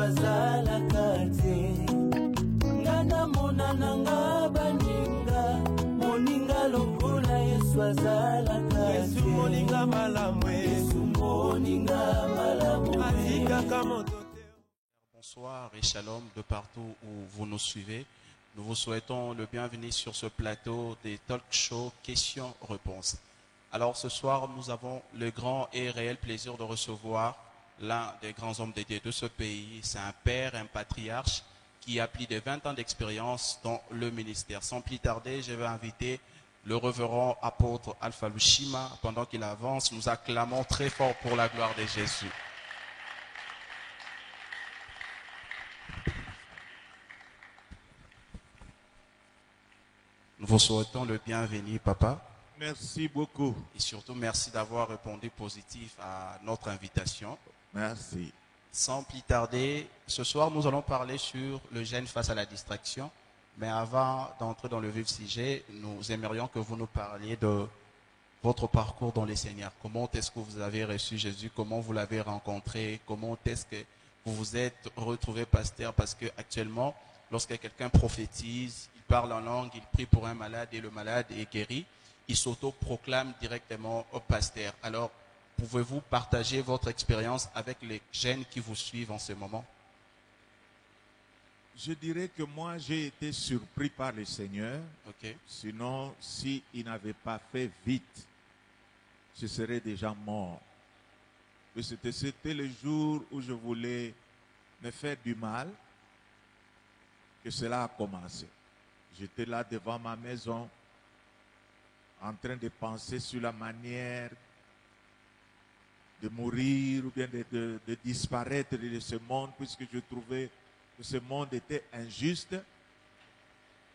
azalaka te. Ngana monananga baninga, moninga lokola Yesu azalaka te. Yesu moninga malamwe, Yesu moninga malamwe. Atika kamoto. Bonsoir et shalom de partout où vous nous suivez. Nous vous souhaitons le bienvenu sur ce plateau des talk shows questions-réponses. Alors ce soir, nous avons le grand et réel plaisir de recevoir l'un des grands hommes de Dieu de ce pays. C'est un père, un patriarche qui a plus de 20 ans d'expérience dans le ministère. Sans plus tarder, je vais inviter le révérend apôtre Alpha Lushima. Pendant qu'il avance, nous acclamons très fort pour la gloire de Jésus. Nous vous souhaitons le bienvenu, papa. Merci beaucoup. Et surtout, merci d'avoir répondu positif à notre invitation. Merci. Sans plus tarder, ce soir, nous allons parler sur le gêne face à la distraction. Mais avant d'entrer dans le vif sujet, nous aimerions que vous nous parliez de votre parcours dans le Seigneur. Comment est-ce que vous avez reçu Jésus? Comment vous l'avez rencontré? Comment est-ce que vous vous êtes retrouvé pasteur? Parce que actuellement, lorsque quelqu'un prophétise, il parle en langue, il prie pour un malade et le malade est guéri, il s'auto-proclame directement au pasteur. Alors, pouvez-vous partager votre expérience avec les jeunes qui vous suivent en ce moment? Je dirais que moi, j'ai été surpris par le Seigneur. Ok. Sinon, s'il n'avait pas fait vite, je serais déjà mort. C'était le jour où je voulais me faire du mal que cela a commencé. J'étais là devant ma maison en train de penser sur la manière de mourir ou bien de disparaître de ce monde, puisque je trouvais que ce monde était injuste.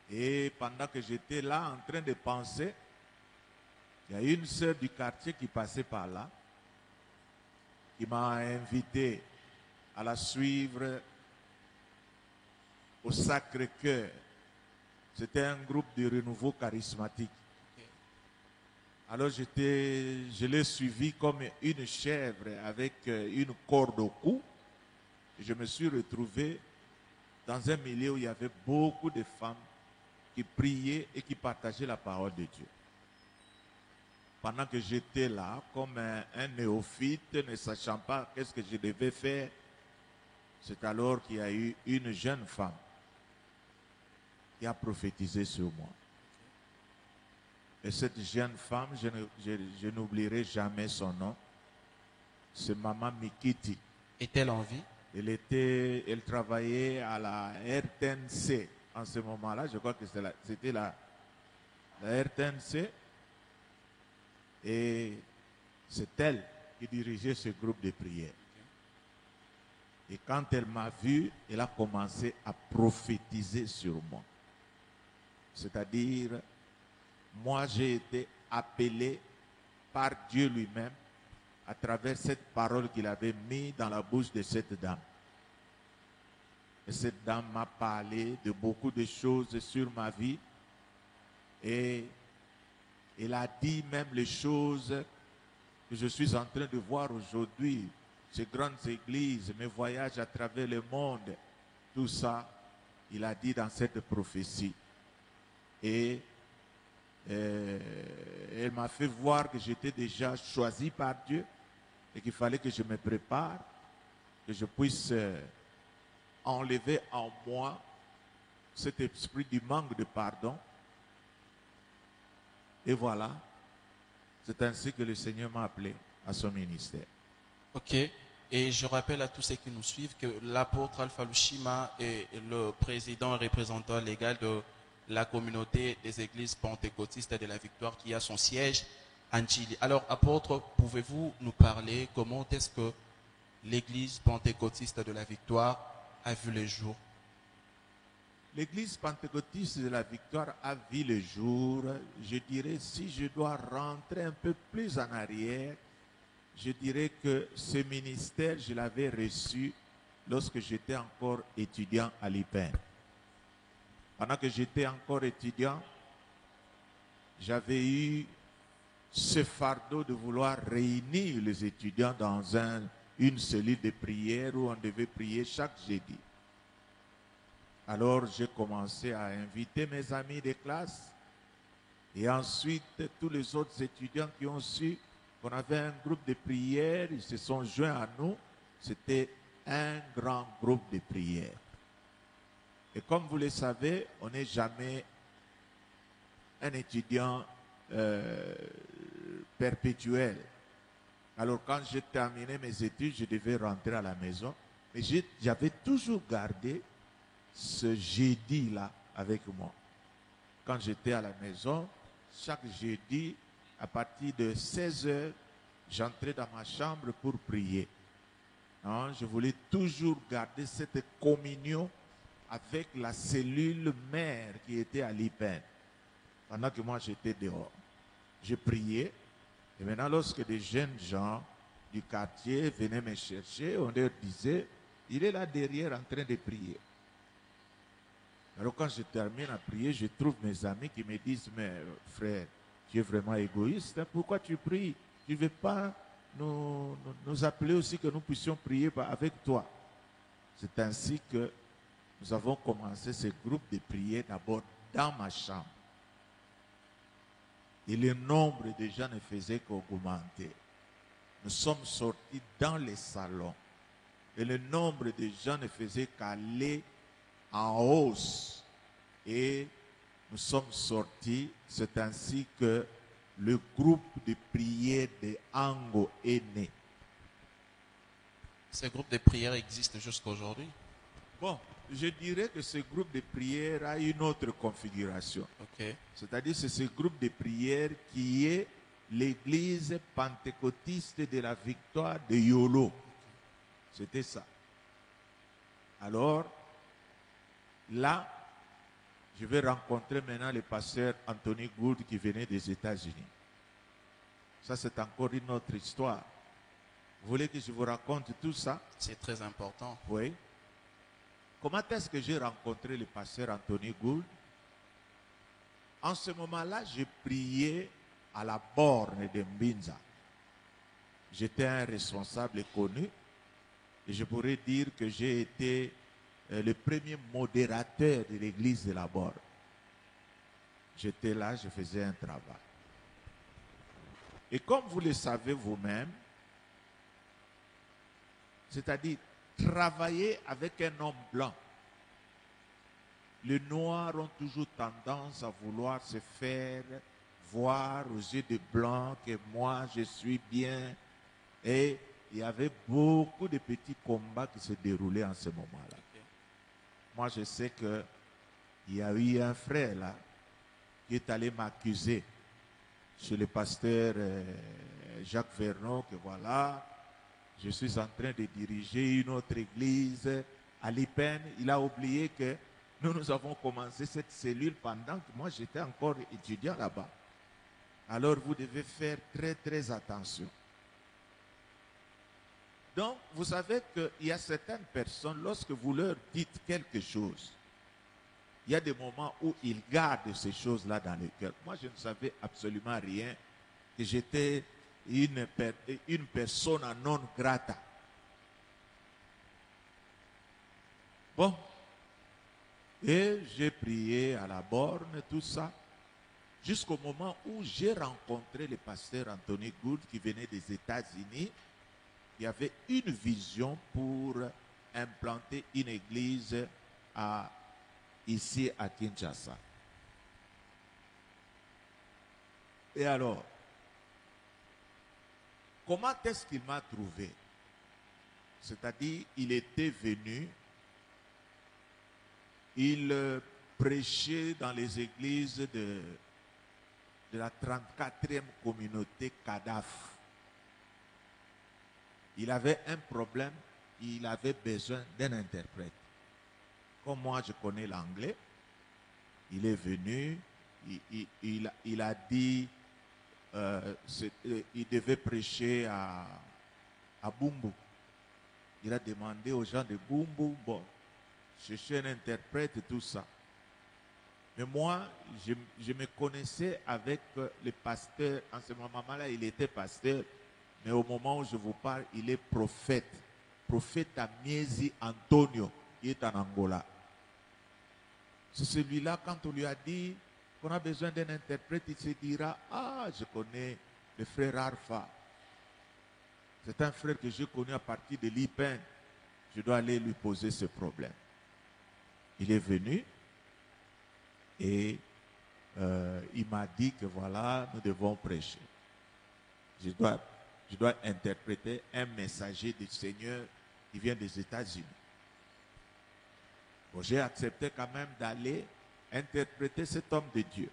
Et pendant que j'étais là en train de penser, il y a une sœur du quartier qui passait par là, qui m'a invité à la suivre au Sacré-Cœur. C'était un groupe de renouveau charismatique. Alors je l'ai suivi comme une chèvre avec une corde au cou. Et je me suis retrouvé dans un milieu où il y avait beaucoup de femmes qui priaient et qui partageaient la parole de Dieu. Pendant que j'étais là, comme un néophyte, ne sachant pas qu'est-ce que je devais faire, c'est alors qu'il y a eu une jeune femme qui a prophétisé sur moi. Et cette jeune femme, je n'oublierai jamais son nom. C'est Maman Mikiti. Est-elle en vie? Elle travaillait à la RTNC en ce moment-là. Je crois que c'était la RTNC. Et c'est elle qui dirigeait ce groupe de prière. Et quand elle m'a vu, elle a commencé à prophétiser sur moi. C'est-à-dire, moi j'ai été appelé par Dieu lui-même à travers cette parole qu'il avait mise dans la bouche de cette dame. Et cette dame m'a parlé de beaucoup de choses sur ma vie. Et elle a dit même les choses que je suis en train de voir aujourd'hui. Ces grandes églises, mes voyages à travers le monde, tout ça, il a dit dans cette prophétie. Et elle m'a fait voir que j'étais déjà choisi par Dieu et qu'il fallait que je me prépare, que je puisse enlever en moi cet esprit du manque de pardon. Et voilà, c'est ainsi que le Seigneur m'a appelé à son ministère. Ok, et je rappelle à tous ceux qui nous suivent que l'apôtre Alpha Lushima est le président et représentant légal de la communauté des églises pentecôtistes de la Victoire qui a son siège en Chili. Alors, apôtre, pouvez-vous nous parler comment est-ce que l'église pentecôtiste de la Victoire a vu le jour? L'église pentecôtiste de la Victoire a vu le jour, je dirais, si je dois rentrer un peu plus en arrière, je dirais que ce ministère, je l'avais reçu lorsque j'étais encore étudiant à l'IPEN. Pendant que j'étais encore étudiant, j'avais eu ce fardeau de vouloir réunir les étudiants dans un une cellule de prière où on devait prier chaque jeudi. Alors j'ai commencé à inviter mes amis de classe et ensuite tous les autres étudiants qui ont su qu'on avait un groupe de prière, ils se sont joints à nous. C'était un grand groupe de prière. Et comme vous le savez, on n'est jamais un étudiant perpétuel. Alors quand j'ai terminé mes études, je devais rentrer à la maison. Mais j'avais toujours gardé ce jeudi-là avec moi. Quand j'étais à la maison, chaque jeudi, à partir de 16 h, j'entrais dans ma chambre pour prier. Non, je voulais toujours garder cette communion avec la cellule mère qui était à l'IPEN. Pendant que moi j'étais dehors. Je priais. Et maintenant, lorsque des jeunes gens du quartier venaient me chercher, on leur disait, il est là derrière en train de prier. Alors quand je termine à prier, je trouve mes amis qui me disent, mais frère, tu es vraiment égoïste, hein? Pourquoi tu pries? Tu ne veux pas nous appeler aussi que nous puissions prier avec toi? C'est ainsi que nous avons commencé ce groupe de prière d'abord dans ma chambre. Et le nombre de gens ne faisait qu'augmenter. Nous sommes sortis dans les salons. Et le nombre de gens ne faisait qu'aller en hausse. Et nous sommes sortis. C'est ainsi que le groupe de prière de Ango est né. Ce groupe de prière existe jusqu'à aujourd'hui? Bon, je dirais que ce groupe de prière a une autre configuration. Okay. C'est-à-dire c'est ce groupe de prière qui est l'église pentecôtiste de la victoire de Yolo. C'était ça. Alors, là, je vais rencontrer maintenant le pasteur Anthony Gould qui venait des États-Unis. Ça, c'est encore une autre histoire. Vous voulez que je vous raconte tout ça? C'est très important. Oui. Comment est-ce que j'ai rencontré le pasteur Anthony Gould? En ce moment-là, je priais à la borne de Mbinza. J'étais un responsable connu et je pourrais dire que j'ai été le premier modérateur de l'église de la borne. J'étais là, je faisais un travail. Et comme vous le savez vous-même, c'est-à-dire travailler avec un homme blanc. Les Noirs ont toujours tendance à vouloir se faire voir aux yeux des Blancs que moi je suis bien. Et il y avait beaucoup de petits combats qui se déroulaient en ce moment-là. Moi je sais qu'il y a eu un frère là qui est allé m'accuser chez le pasteur Jacques Vernon que voilà, je suis en train de diriger une autre église à l'IPEN. Il a oublié que nous avons commencé cette cellule pendant que moi j'étais encore étudiant là-bas. Alors vous devez faire très très attention. Donc vous savez qu'il y a certaines personnes, lorsque vous leur dites quelque chose, il y a des moments où ils gardent ces choses-là dans le cœur. Moi je ne savais absolument rien, que j'étais une persona non grata. Bon, et j'ai prié à la borne, tout ça, jusqu'au moment où j'ai rencontré le pasteur Anthony Gould qui venait des États-Unis, qui avait une vision pour implanter une église ici à Kinshasa. Et alors, comment est-ce qu'il m'a trouvé? C'est-à-dire, il était venu, il prêchait dans les églises de la 34e communauté Kadaf. Il avait un problème, il avait besoin d'un interprète. Comme moi je connais l'anglais, il est venu, il a dit, il devait prêcher à Bumbu. Il a demandé aux gens de Bumbu, bon, chercher un interprète et tout ça. Mais moi, je me connaissais avec le pasteur, en ce moment-là, il était pasteur Mais au moment où je vous parle, il est prophète. Prophète Amiezi Antonio, qui est en Angola. C'est celui-là, quand on lui a dit qu'on a besoin d'un interprète, il se dira, ah, je connais le frère Alpha. C'est un frère que j'ai connu à partir de l'IPEN. Je dois aller lui poser ce problème. Il est venu et il m'a dit que voilà, nous devons prêcher. Je dois interpréter un messager du Seigneur qui vient des États-Unis. Bon, j'ai accepté quand même d'aller interpréter cet homme de Dieu.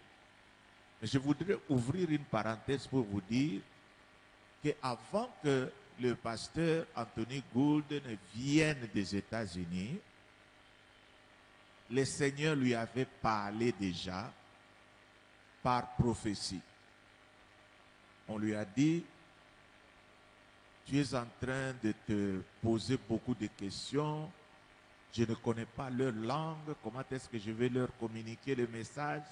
Mais je voudrais ouvrir une parenthèse pour vous dire qu'avant que le pasteur Anthony Gould ne vienne des États-Unis, le Seigneur lui avait parlé déjà par prophétie. On lui a dit, tu es en train de te poser beaucoup de questions, je ne connais pas leur langue, comment est-ce que je vais leur communiquer le message?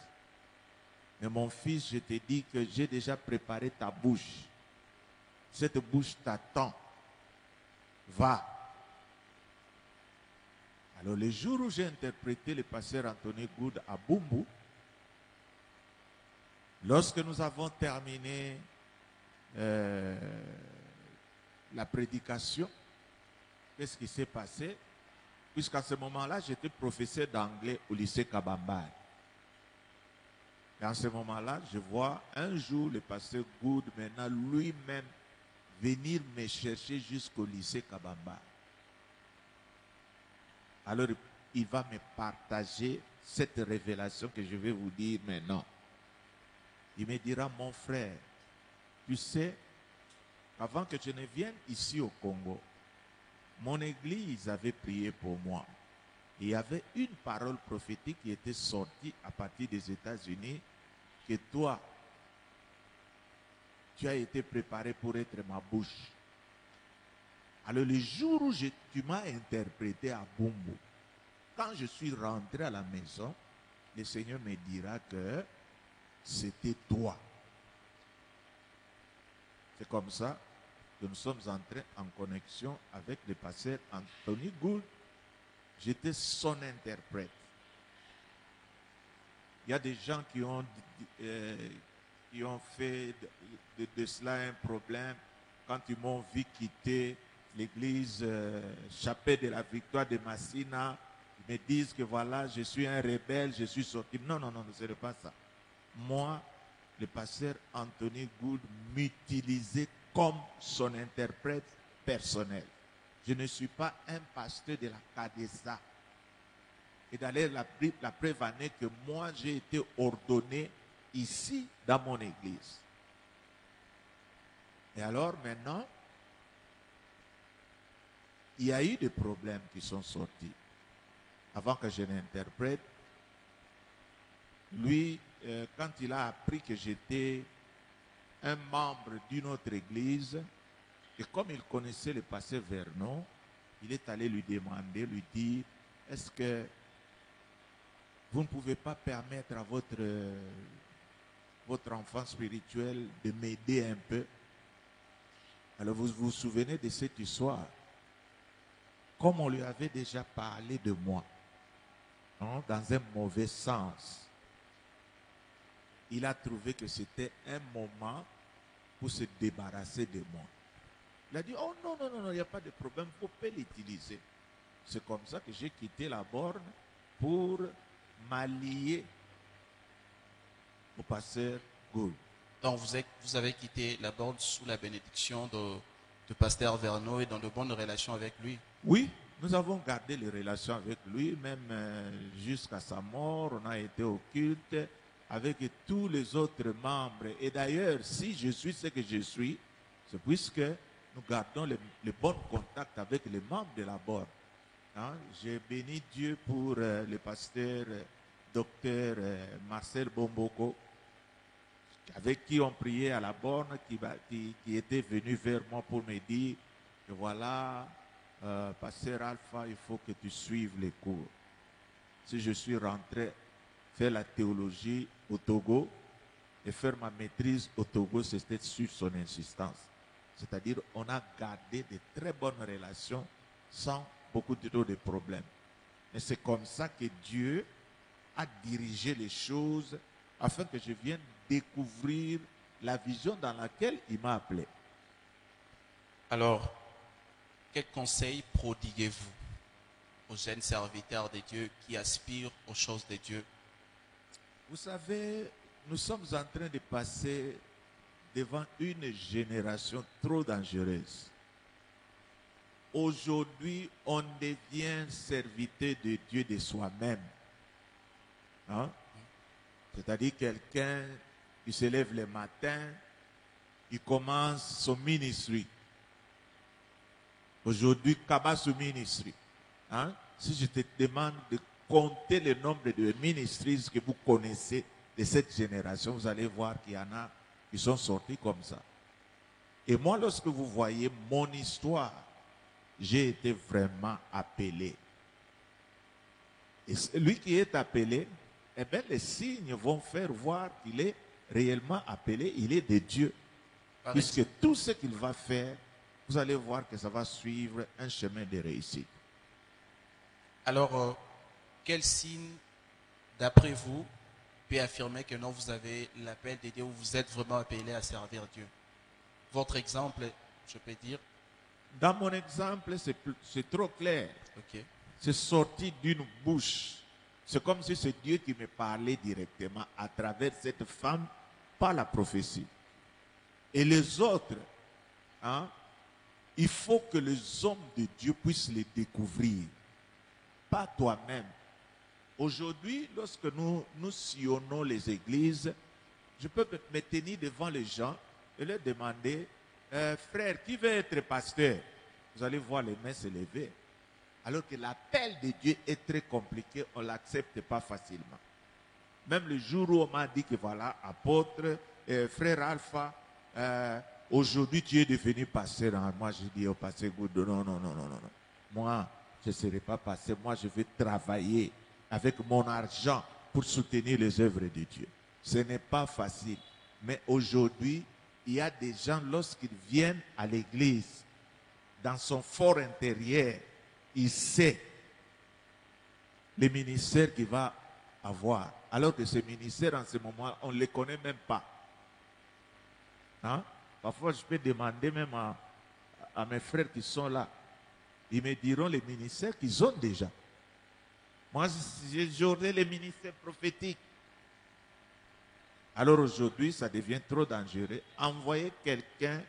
Mais mon fils, je te dis que j'ai déjà préparé ta bouche. Cette bouche t'attend. Va. Alors le jour où j'ai interprété le pasteur Anthony Gould à Bumbu, lorsque nous avons terminé la prédication, qu'est-ce qui s'est passé? Puisqu'à ce moment-là, j'étais professeur d'anglais au lycée Kabamba. Et en ce moment-là, je vois un jour le pasteur Gould maintenant lui-même venir me chercher jusqu'au lycée Kabamba. Alors, il va me partager cette révélation que je vais vous dire maintenant. Il me dira, mon frère, tu sais, avant que je ne vienne ici au Congo, mon église avait prié pour moi. Et il y avait une parole prophétique qui était sortie à partir des États-Unis, que toi, tu as été préparé pour être ma bouche. Alors le jour où tu m'as interprété à Bumbu, quand je suis rentré à la maison, le Seigneur me dira que c'était toi. C'est comme ça que nous sommes entrés en connexion avec le pasteur Anthony Gould. J'étais son interprète. Il y a des gens qui ont fait de cela un problème quand ils m'ont vu quitter l'église Chapelle de la Victoire de Massina. Ils me disent que voilà, je suis un rebelle, je suis sorti. Non, non, non, ce n'est pas ça. Moi, le pasteur Anthony Gould m'utilisait comme son interprète personnel. Je ne suis pas un pasteur de la Cadessa. Et d'ailleurs, la preuve en est que moi, j'ai été ordonné ici, dans mon église. Et alors, maintenant, il y a eu des problèmes qui sont sortis. Avant que je l'interprète, lui, quand il a appris que j'étais un membre d'une autre église, et comme il connaissait le pasteur Vernon, il est allé lui demander, lui dire, est-ce que vous ne pouvez pas permettre à votre enfant spirituel de m'aider un peu? Alors vous vous souvenez de cette histoire? Comme on lui avait déjà parlé de moi, hein, dans un mauvais sens, il a trouvé que c'était un moment pour se débarrasser de moi. Il a dit, oh non, non, non, il n'y a pas de problème, il faut pas l'utiliser. C'est comme ça que j'ai quitté la borne pour m'allier au pasteur Gould. Donc vous avez quitté la borne sous la bénédiction de pasteur Vernon et dans de bonnes relations avec lui? Oui, nous avons gardé les relations avec lui, même jusqu'à sa mort. On a été au culte avec tous les autres membres. Et d'ailleurs, si je suis ce que je suis, c'est puisque nous gardons les bons contacts avec les membres de la borne. Hein? J'ai béni Dieu pour le pasteur docteur Marcel Bomboko, avec qui on priait à la borne, qui était venu vers moi pour me dire que voilà, pasteur Alpha, il faut que tu suives les cours. Si je suis rentré faire la théologie au Togo et faire ma maîtrise au Togo, c'était sur son insistance. C'est-à-dire, on a gardé de très bonnes relations sans beaucoup de problèmes. Mais c'est comme ça que Dieu a dirigé les choses afin que je vienne découvrir la vision dans laquelle il m'a appelé. Alors, quel conseil prodiguez-vous aux jeunes serviteurs de Dieu qui aspirent aux choses de Dieu? Vous savez, nous sommes en train de passer devant une génération trop dangereuse. Aujourd'hui, on devient serviteur de Dieu de soi-même. Hein? C'est-à-dire quelqu'un qui se lève le matin, il commence son ministry. Aujourd'hui, qu'est-ce ce ministry? Hein? Si je te demande de compter le nombre de ministries que vous connaissez de cette génération, vous allez voir qu'il y en a qui sont sortis comme ça. Et moi, lorsque vous voyez mon histoire, j'ai été vraiment appelé. Et celui qui est appelé, eh bien, les signes vont faire voir qu'il est réellement appelé, il est de Dieu. Puisque tout ce qu'il va faire, vous allez voir que ça va suivre un chemin de réussite. Alors, quel signe, d'après vous, peut affirmer que non, vous avez l'appel de Dieu ou vous êtes vraiment appelé à servir Dieu? Votre exemple, je peux dire? Dans mon exemple, c'est trop clair. Okay. C'est sorti d'une bouche. C'est comme si c'est Dieu qui me parlait directement à travers cette femme par la prophétie. Et les autres, hein, il faut que les hommes de Dieu puissent les découvrir. Pas toi-même. Aujourd'hui, lorsque nous sillonnons les églises, je peux me tenir devant les gens et leur demander, frère, qui veut être pasteur? Vous allez voir les mains se lever. Alors que l'appel de Dieu est très compliqué, on ne l'accepte pas facilement. Même le jour où on m'a dit que voilà, apôtre, frère Alpha, aujourd'hui tu es devenu pasteur. Hein. Moi je dis au pasteur Goudou, non. Moi, je ne serai pas pasteur. Moi, je vais travailler avec mon argent pour soutenir les œuvres de Dieu. Ce n'est pas facile. Mais aujourd'hui, il y a des gens, lorsqu'ils viennent à l'église, dans son fort intérieur, il sait les ministères qu'il va avoir. Alors que ces ministères, en ce moment, on ne les connaît même pas. Hein? Parfois, je peux demander même à mes frères qui sont là. Ils me diront les ministères qu'ils ont déjà. Moi, j'aurai les ministères prophétiques. Alors aujourd'hui, ça devient trop dangereux. Envoyer quelqu'un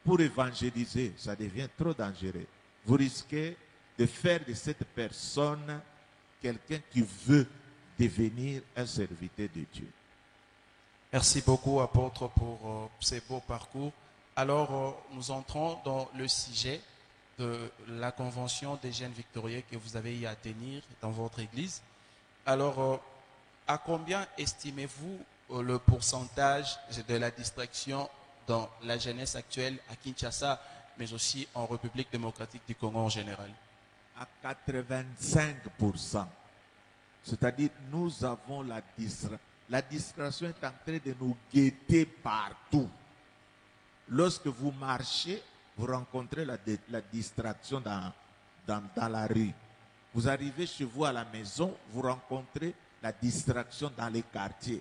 pour évangéliser, ça devient trop dangereux. Vous risquez de faire de cette personne quelqu'un qui veut devenir un serviteur de Dieu. Merci beaucoup, apôtre, pour ces beaux parcours. Alors, nous entrons dans le sujet de la convention des jeunes victorieux que vous avez eu à tenir dans votre église. Alors, à combien estimez-vous le pourcentage de la distraction dans la jeunesse actuelle à Kinshasa, mais aussi en République démocratique du Congo en général? À 85%. C'est-à-dire, nous avons la distraction. La distraction est en train de nous guetter partout. Lorsque vous marchez, vous rencontrez la distraction dans la rue. Vous arrivez chez vous à la maison, vous rencontrez la distraction dans les quartiers.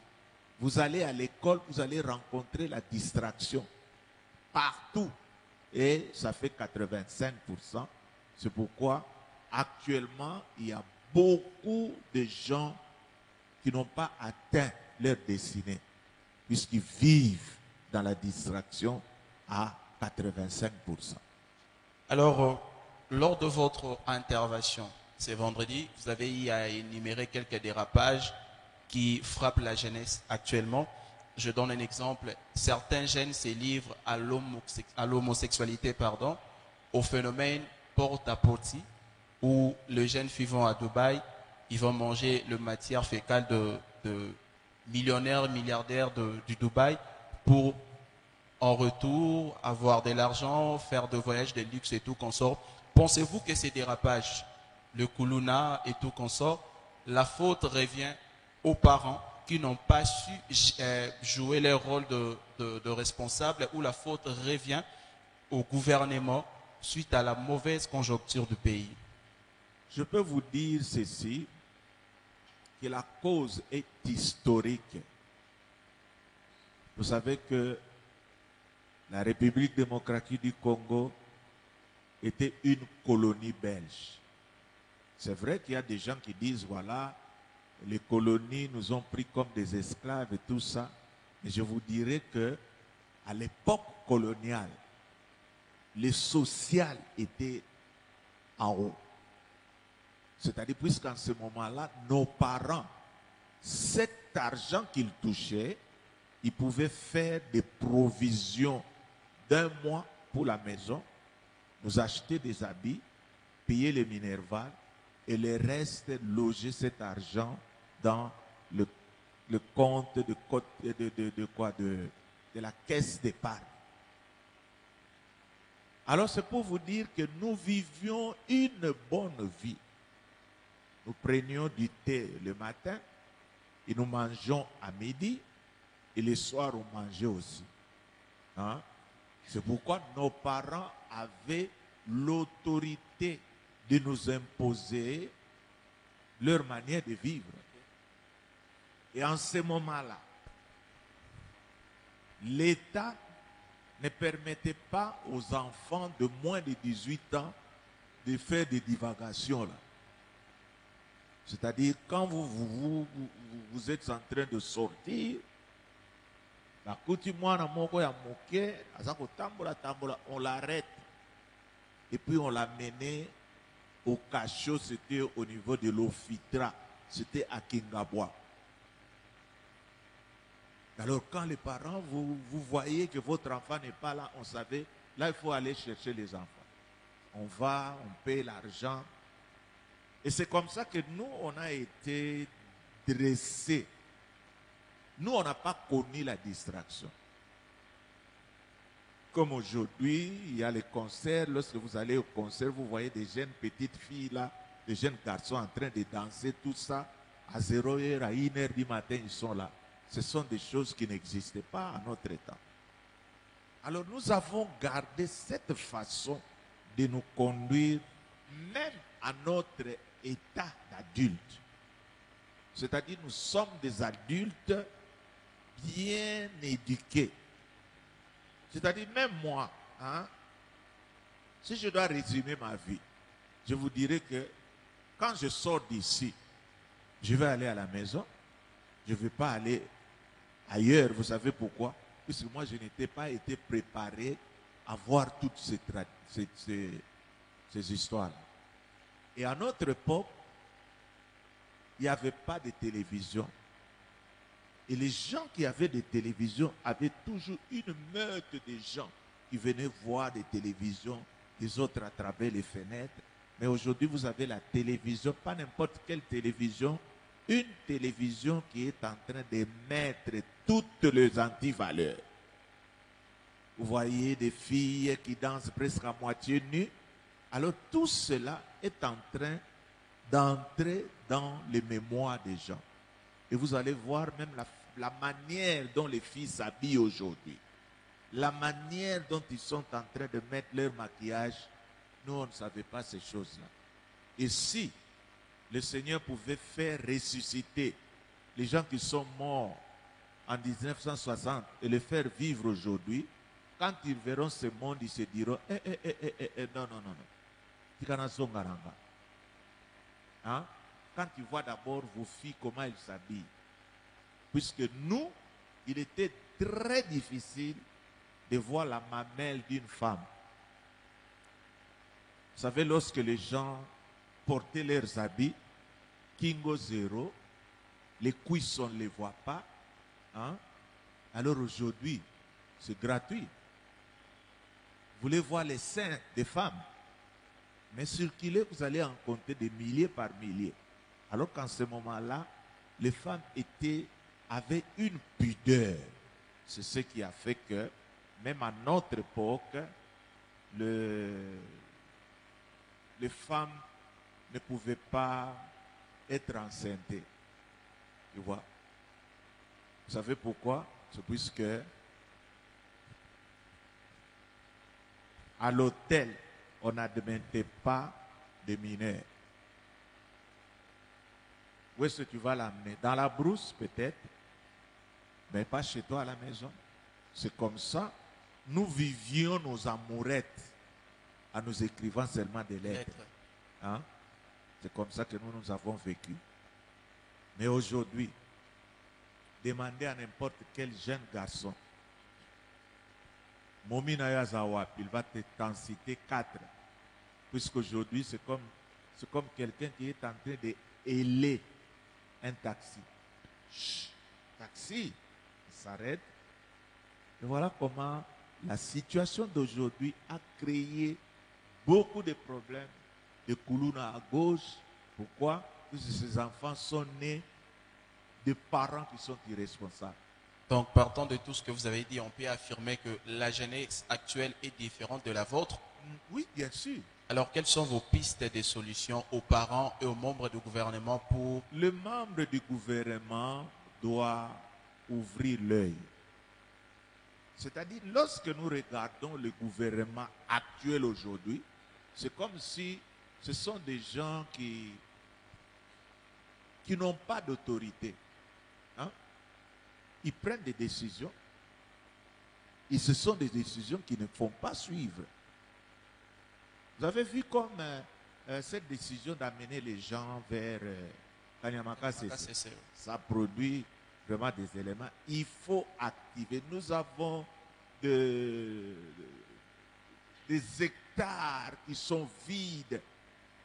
Vous allez à l'école, vous allez rencontrer la distraction partout. Et ça fait 85%. C'est pourquoi actuellement, il y a beaucoup de gens qui n'ont pas atteint leur destinée, puisqu'ils vivent dans la distraction à 85%. Alors, lors de votre intervention, ce vendredi, vous avez eu à énumérer quelques dérapages qui frappent la jeunesse actuellement. Je donne un exemple. Certains jeunes se livrent à l'homosexualité, au phénomène porte-à-porte, où les jeunes vivant à Dubaï, ils vont manger le matière fécale de millionnaires, milliardaires du Dubaï pour, en retour, avoir de l'argent, faire des voyages de luxe et tout consort. Pensez-vous que ces dérapages, le Kuluna et tout consort, la faute revient aux parents qui n'ont pas su jouer leur rôle de responsable, ou la faute revient au gouvernement suite à la mauvaise conjoncture du pays? Je peux vous dire ceci, que la cause est historique. Vous savez que la République démocratique du Congo était une colonie belge. C'est vrai qu'il y a des gens qui disent, voilà, les colonies nous ont pris comme des esclaves et tout ça. Mais je vous dirais que à l'époque coloniale, le social était en haut. C'est-à-dire, puisqu'en ce moment-là, nos parents, cet argent qu'ils touchaient, ils pouvaient faire des provisions d'un mois pour la maison, nous acheter des habits, payer les minervales et le reste, loger cet argent dans le compte de la caisse d'épargne. Alors c'est pour vous dire que nous vivions une bonne vie. Nous prenions du thé le matin et nous mangeons à midi et le soir on mangeait aussi. Hein? C'est pourquoi nos parents avaient l'autorité de nous imposer leur manière de vivre. Et en ce moment-là, l'État ne permettait pas aux enfants de moins de 18 ans de faire des divagations là. C'est-à-dire, quand vous êtes en train de sortir, on l'arrête. Et puis on l'a mené au cachot, c'était au niveau de l'Ofitra, c'était à Kingabwa. Alors quand les parents, vous voyez que votre enfant n'est pas là, on savait, là il faut aller chercher les enfants. On va, on paye l'argent. Et c'est comme ça que nous, on a été dressés. Nous, on n'a pas connu la distraction. Comme aujourd'hui, il y a les concerts. Lorsque vous allez au concert, vous voyez des jeunes petites filles là, des jeunes garçons en train de danser, tout ça. À 0h, à 1h du matin, ils sont là. Ce sont des choses qui n'existaient pas à notre temps. Alors nous avons gardé cette façon de nous conduire, même à notre état d'adulte. C'est-à-dire nous sommes des adultes bien éduqués. C'est-à-dire même moi, hein, si je dois résumer ma vie, je vous dirais que quand je sors d'ici, je vais aller à la maison, je ne vais pas aller ailleurs. Vous savez pourquoi? Puisque moi je n'étais pas été préparé à voir toutes ces histoires. Et à notre époque, il n'y avait pas de télévision. Et les gens qui avaient des télévisions avaient toujours une meute de gens qui venaient voir des télévisions, les autres à travers les fenêtres. Mais aujourd'hui, vous avez la télévision, pas n'importe quelle télévision, une télévision qui est en train de mettre toutes les antivaleurs. Vous voyez des filles qui dansent presque à moitié nues. Alors tout cela est en train d'entrer dans les mémoires des gens. Et vous allez voir même la manière dont les filles s'habillent aujourd'hui. La manière dont ils sont en train de mettre leur maquillage. Nous, on ne savait pas ces choses-là. Et si le Seigneur pouvait faire ressusciter les gens qui sont morts en 1960 et les faire vivre aujourd'hui, quand ils verront ce monde, ils se diront, non. Hein? Quand tu vois d'abord vos filles, comment elles s'habillent. Puisque nous, il était très difficile de voir la mamelle d'une femme. Vous savez, lorsque les gens portaient leurs habits, Kingo Zero, les cuisses, on ne les voit pas. Hein? Alors aujourd'hui, c'est gratuit. Vous voulez voir les seins des femmes? Mais circuler, vous allez en compter des milliers par milliers. Alors qu'en ce moment-là, les femmes avaient une pudeur. C'est ce qui a fait que, même à notre époque, les femmes ne pouvaient pas être enceintes. Tu vois? Vous savez pourquoi? C'est puisque à l'hôtel, on n'admettait pas de mineurs. Où est-ce que tu vas l'amener? Dans la brousse peut-être, mais pas chez toi à la maison. C'est comme ça, nous vivions nos amourettes en nous écrivant seulement des lettres. Hein? C'est comme ça que nous avons vécu. Mais aujourd'hui, demandez à n'importe quel jeune garçon, Momina Yazawap, il va t'en citer 4. Puisqu'aujourd'hui, c'est comme quelqu'un qui est en train d'élever un taxi. Chut, taxi, il s'arrête. Et voilà comment la situation d'aujourd'hui a créé beaucoup de problèmes de Koulouna à gauche. Pourquoi? Parce que ces enfants sont nés de parents qui sont irresponsables. Donc, partant de tout ce que vous avez dit, on peut affirmer que la jeunesse actuelle est différente de la vôtre? Oui, bien sûr. Alors, quelles sont vos pistes de solutions aux parents et aux membres du gouvernement pour... Le membre du gouvernement doit ouvrir l'œil. C'est-à-dire, lorsque nous regardons le gouvernement actuel aujourd'hui, c'est comme si ce sont des gens qui n'ont pas d'autorité. Hein? Ils prennent des décisions et ce sont des décisions qu'ils ne font pas suivre. Vous avez vu comme cette décision d'amener les gens vers Kanyamaka CC, ça produit vraiment des éléments. Il faut activer. Nous avons des hectares qui sont vides.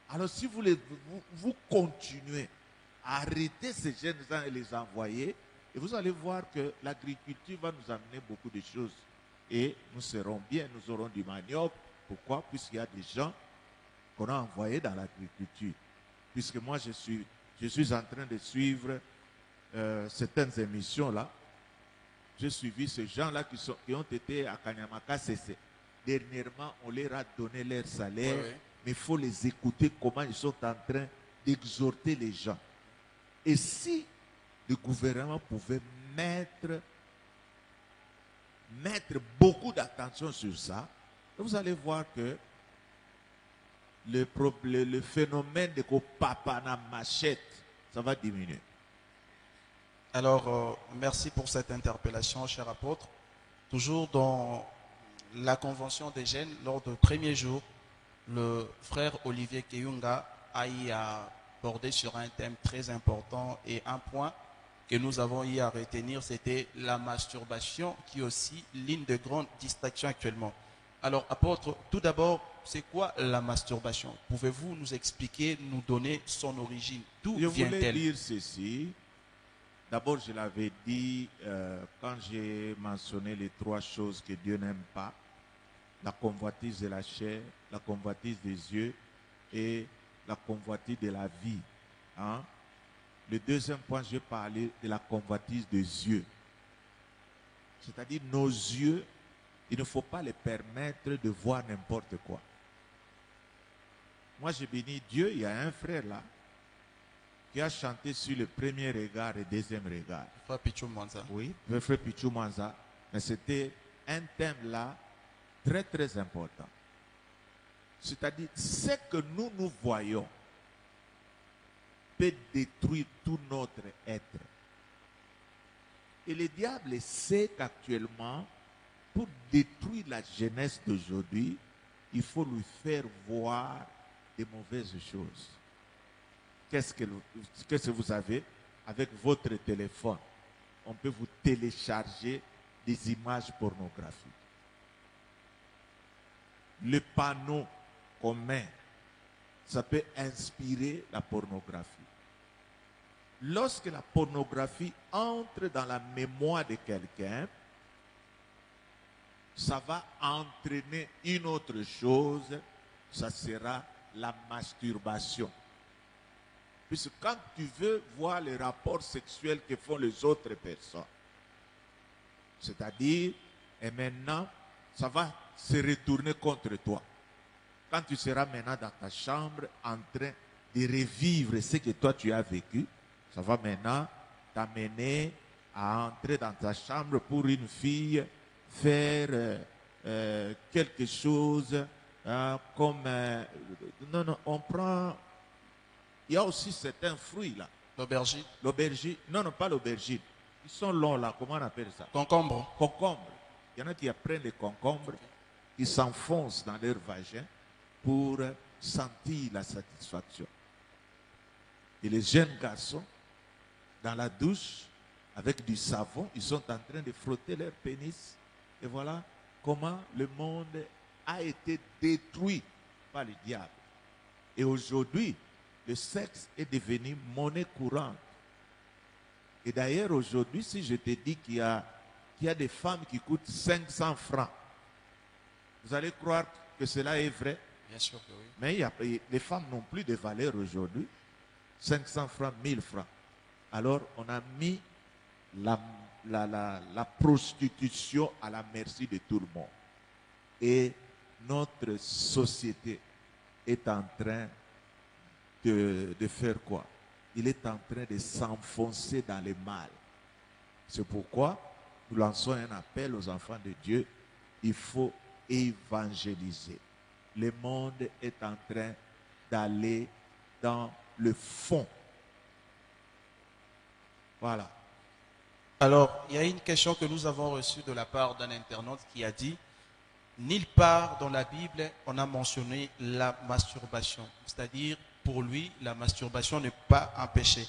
Alors si vous continuez à arrêter ces jeunes gens et les envoyer, et vous allez voir que l'agriculture va nous amener beaucoup de choses. Et nous serons bien, nous aurons du manioc. Pourquoi? Puisqu'il y a des gens qu'on a envoyés dans l'agriculture. Puisque moi, je suis en train de suivre certaines émissions-là. J'ai suivi ces gens-là qui ont été à Kanyamaka CC. Dernièrement, on leur a donné leur salaire, oui. Mais il faut les écouter comment ils sont en train d'exhorter les gens. Et si le gouvernement pouvait mettre beaucoup d'attention sur ça, vous allez voir que le phénomène de Kopapana machette, ça va diminuer. Alors, merci pour cette interpellation, cher apôtre. Toujours dans la convention des jeunes, lors du premier jour, le frère Olivier Keyunga a y abordé sur un thème très important et un point que nous avons y à retenir, c'était la masturbation, qui est aussi l'une des grandes distractions actuellement. Alors, apôtre, tout d'abord, c'est quoi la masturbation? Pouvez-vous nous expliquer, nous donner son origine? D'où vient-elle? Je voulais dire ceci. D'abord, je l'avais dit quand j'ai mentionné les 3 choses que Dieu n'aime pas. La convoitise de la chair, la convoitise des yeux et la convoitise de la vie. Hein? Le deuxième point, j'ai parlé de la convoitise des yeux. C'est-à-dire nos yeux, il ne faut pas les permettre de voir n'importe quoi. Moi, j'ai béni Dieu, il y a un frère là qui a chanté sur le premier regard et deuxième regard. Frère Pichou Mwanza. Oui, le frère Pichou Mwanza. Mais c'était un thème là très très important. C'est-à-dire, ce que nous voyons peut détruire tout notre être. Et le diable sait qu'actuellement, pour détruire la jeunesse d'aujourd'hui, il faut lui faire voir des mauvaises choses. Qu'est-ce que vous avez? Avec votre téléphone, on peut vous télécharger des images pornographiques. Le panneau qu'on met, ça peut inspirer la pornographie. Lorsque la pornographie entre dans la mémoire de quelqu'un, ça va entraîner une autre chose, ça sera la masturbation. Puisque quand tu veux voir les rapports sexuels que font les autres personnes, c'est-à-dire, et maintenant, ça va se retourner contre toi. Quand tu seras maintenant dans ta chambre en train de revivre ce que toi tu as vécu, ça va maintenant t'amener à entrer dans ta chambre pour une fille, faire quelque chose comme... non, on prend... Il y a aussi certains fruits là. L'aubergine. L'aubergine. Non, pas l'aubergine. Ils sont longs là, comment on appelle ça? Concombre. Concombre. Il y en a qui prennent les concombres, qui s'enfoncent dans leur vagin pour sentir la satisfaction. Et les jeunes garçons, dans la douche, avec du savon, ils sont en train de frotter leur pénis. Et voilà comment le monde a été détruit par le diable. Et aujourd'hui, le sexe est devenu monnaie courante. Et d'ailleurs, aujourd'hui, si je te dis qu'il y a des femmes qui coûtent 500 francs, vous allez croire que cela est vrai? Bien sûr que oui. Mais les femmes n'ont plus de valeur aujourd'hui. 500 francs, 1000 francs. Alors, on a mis la prostitution à la merci de tout le monde. Et notre société est en train de faire quoi? Il est en train de s'enfoncer dans le mal. C'est pourquoi nous lançons un appel aux enfants de Dieu. Il faut évangéliser. Le monde est en train d'aller dans le fond. Voilà. Alors, il y a une question que nous avons reçue de la part d'un internaute qui a dit: nulle part dans la Bible on a mentionné la masturbation. C'est-à-dire, pour lui, la masturbation n'est pas un péché.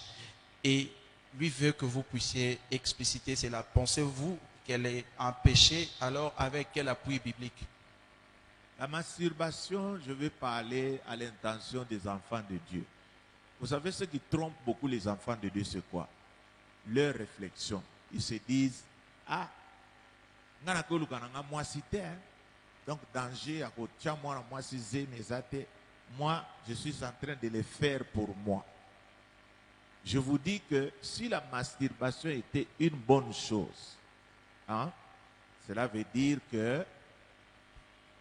Et lui veut que vous puissiez expliciter cela. Pensez-vous qu'elle est un péché? Alors, avec quel appui biblique? La masturbation, je vais parler à l'intention des enfants de Dieu. Vous savez, ce qui trompe beaucoup les enfants de Dieu, c'est quoi? Leur réflexion. Ils se disent: ah, donc danger à côté moi, je suis en train de le faire pour moi. Je vous dis que si la masturbation était une bonne chose, cela veut dire que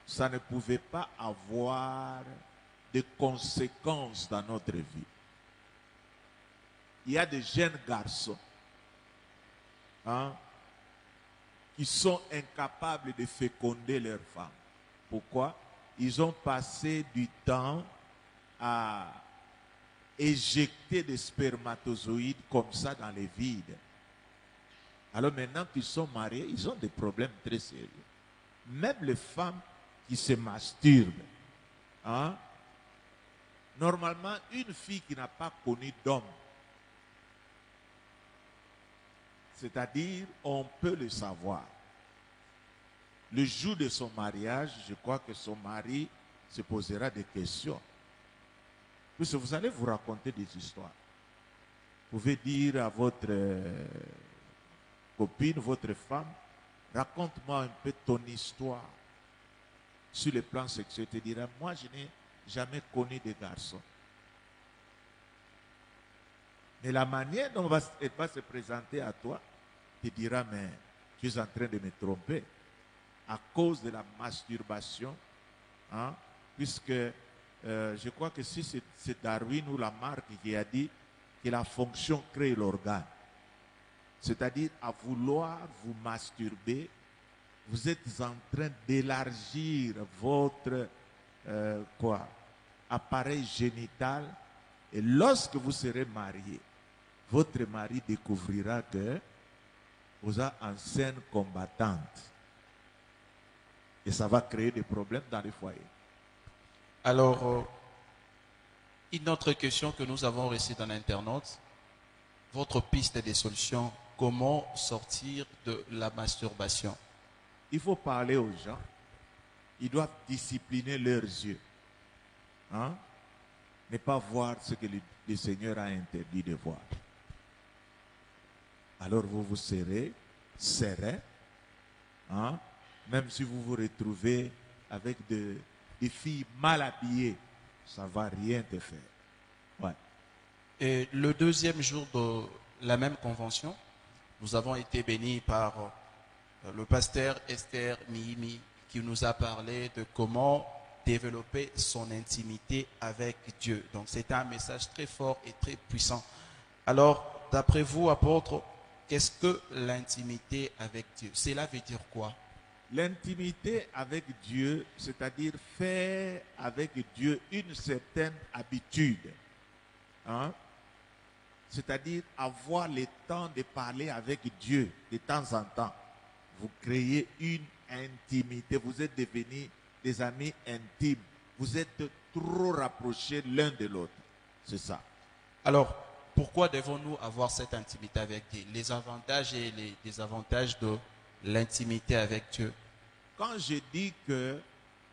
ça ne pouvait pas avoir de conséquences dans notre vie. Il y a des jeunes garçons qui sont incapables de féconder leurs femmes. Pourquoi? Ils ont passé du temps à éjecter des spermatozoïdes comme ça dans les vides. Alors maintenant qu'ils sont mariés, ils ont des problèmes très sérieux. Même les femmes qui se masturbent. Normalement, une fille qui n'a pas connu d'homme, c'est-à-dire, on peut le savoir. Le jour de son mariage, je crois que son mari se posera des questions. Puisque vous allez vous raconter des histoires. Vous pouvez dire à votre copine, votre femme: raconte-moi un peu ton histoire sur le plan sexuel. Elle te dira: moi, je n'ai jamais connu de garçon. Mais la manière dont elle va se présenter à toi te dira: mais tu es en train de me tromper. À cause de la masturbation, puisque je crois que si c'est Darwin ou Lamarck qui a dit que la fonction crée l'organe. C'est-à-dire, à vouloir vous masturber, vous êtes en train d'élargir votre appareil génital, et lorsque vous serez marié, votre mari découvrira que vous êtes en scène combattante. Et ça va créer des problèmes dans les foyers. Alors, une autre question que nous avons reçue dans l'internaute: votre piste de solution, comment sortir de la masturbation? Il faut parler aux gens. Ils doivent discipliner leurs yeux. Ne pas voir ce que le Seigneur a interdit de voir. Alors vous serez serein. Même si vous vous retrouvez avec des filles mal habillées, ça ne va rien te faire. Ouais. Et le deuxième jour de la même convention, nous avons été bénis par le pasteur Esther Mihimi, qui nous a parlé de comment développer son intimité avec Dieu. Donc c'est un message très fort et très puissant. Alors, d'après vous, apôtre, qu'est-ce que l'intimité avec Dieu? Cela veut dire quoi? L'intimité avec Dieu, c'est-à-dire faire avec Dieu une certaine habitude. Hein? C'est-à-dire avoir le temps de parler avec Dieu de temps en temps. Vous créez une intimité. Vous êtes devenus des amis intimes. Vous êtes trop rapprochés l'un de l'autre. C'est ça. Alors, pourquoi devons-nous avoir cette intimité avec Dieu? Les avantages et les désavantages de l'intimité avec Dieu. Quand je dis que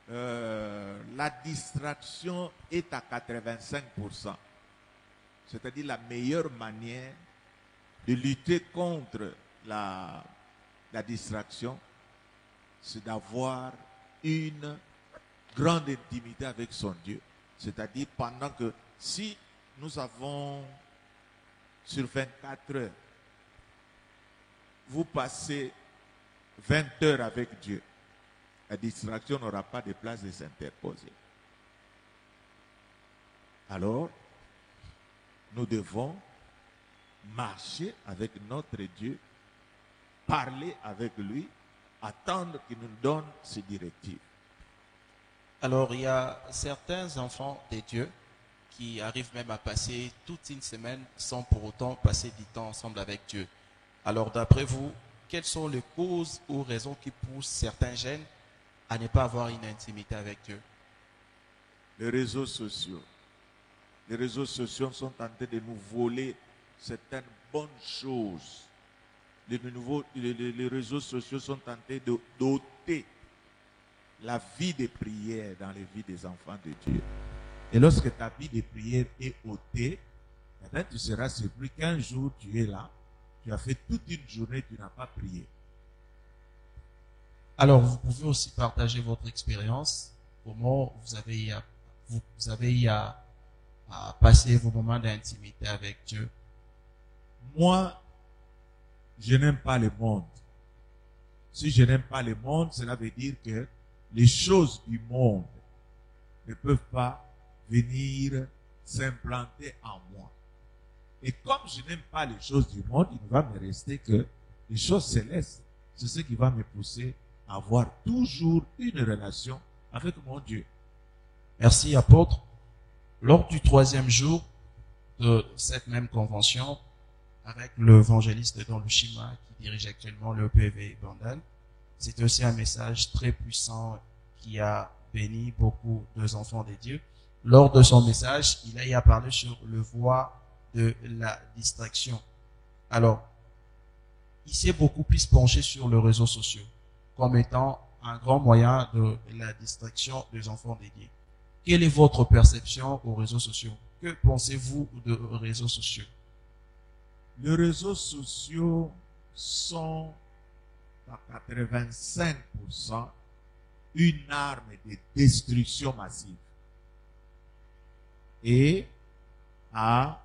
la distraction est à 85%, c'est-à-dire la meilleure manière de lutter contre la distraction, c'est d'avoir une grande intimité avec son Dieu. C'est-à-dire pendant que si nous avons sur 24 heures, vous passez 20 heures avec Dieu, la distraction n'aura pas de place de s'interposer. Alors, nous devons marcher avec notre Dieu, parler avec lui, attendre qu'il nous donne ses directives. Alors, il y a certains enfants de Dieu qui arrivent même à passer toute une semaine sans pour autant passer du temps ensemble avec Dieu. Alors, d'après vous, quelles sont les causes ou raisons qui poussent certains jeunes à ne pas avoir une intimité avec Dieu? Les réseaux sociaux. Les réseaux sociaux sont tentés de nous voler certaines bonnes choses. Les réseaux sociaux sont tentés de doter la vie de prière dans les vies des enfants de Dieu. Et lorsque ta vie de prière est ôtée, tu seras surpris qu'un jour tu es là, tu as fait toute une journée, tu n'as pas prié. Alors, vous pouvez aussi partager votre expérience, comment vous avez eu à passer vos moments d'intimité avec Dieu. Moi, je n'aime pas le monde. Si je n'aime pas le monde, cela veut dire que les choses du monde ne peuvent pas venir s'implanter en moi. Et comme je n'aime pas les choses du monde, il ne va me rester que les choses célestes. C'est ce qui va me pousser à avoir toujours une relation avec mon Dieu. Merci, apôtre. Lors du 3e jour de cette même convention, avec l'évangéliste Don Lushima qui dirige actuellement le PV Bandal, c'était aussi un message très puissant qui a béni beaucoup d'enfants de Dieu. Lors de son message, il a parlé sur le voie de la distraction. Alors, il s'est beaucoup plus penché sur les réseaux sociaux comme étant un grand moyen de la distraction des enfants de Dieu. Quelle est votre perception aux réseaux sociaux? Que pensez-vous de réseaux sociaux? Les réseaux sociaux sont à 85% une arme de destruction massive. Et à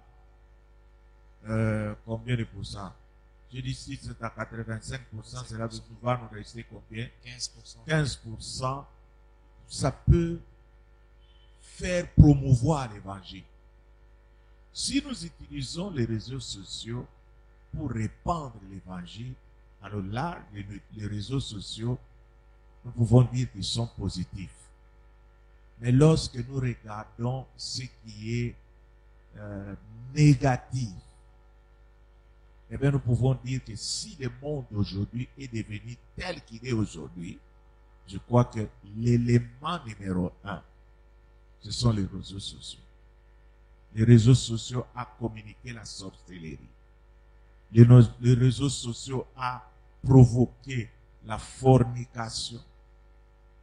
combien de pourcents? Je dis si c'est à 85%, cela va nous rester combien? 15%. 15%, ça peut faire promouvoir l'évangile. Si nous utilisons les réseaux sociaux pour répandre l'évangile, alors là, les réseaux sociaux, nous pouvons dire qu'ils sont positifs. Mais lorsque nous regardons ce qui est négatif, eh bien, nous pouvons dire que si le monde aujourd'hui est devenu tel qu'il est aujourd'hui, je crois que l'élément numéro 1, ce sont les réseaux sociaux. Les réseaux sociaux ont communiqué la sorcellerie. Les réseaux sociaux ont provoqué la fornication,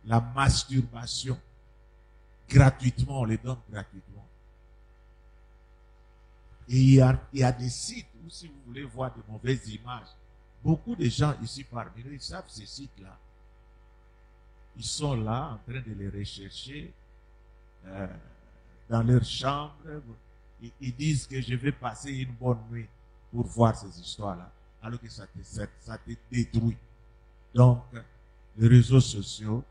la masturbation. Gratuitement, on les donne gratuitement. Et il y a des sites où, si vous voulez voir de mauvaises images, beaucoup de gens ici parmi nous, ils savent ces sites-là. Ils sont là en train de les rechercher dans leur chambre. Ils disent que je vais passer une bonne nuit pour voir ces histoires-là, alors que ça te détruit. Donc, les réseaux sociaux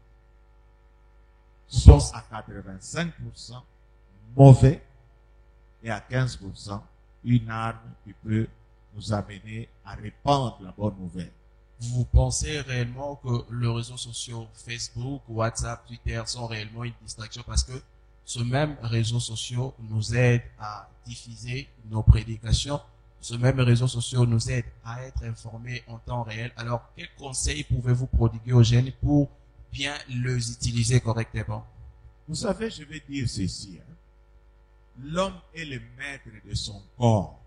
sont à 85% mauvais et à 15% une arme qui peut nous amener à répandre la bonne nouvelle. vous pensez réellement que les réseaux sociaux, Facebook, WhatsApp, Twitter sont réellement une distraction parce que ce même réseaux sociaux nous aide à diffuser nos prédications. Ce même réseaux sociaux nous aide à être informés en temps réel. Alors, quels conseils pouvez-vous prodiguer aux jeunes pour bien les utiliser correctement? Vous savez, je vais dire ceci. L'homme est le maître de son corps.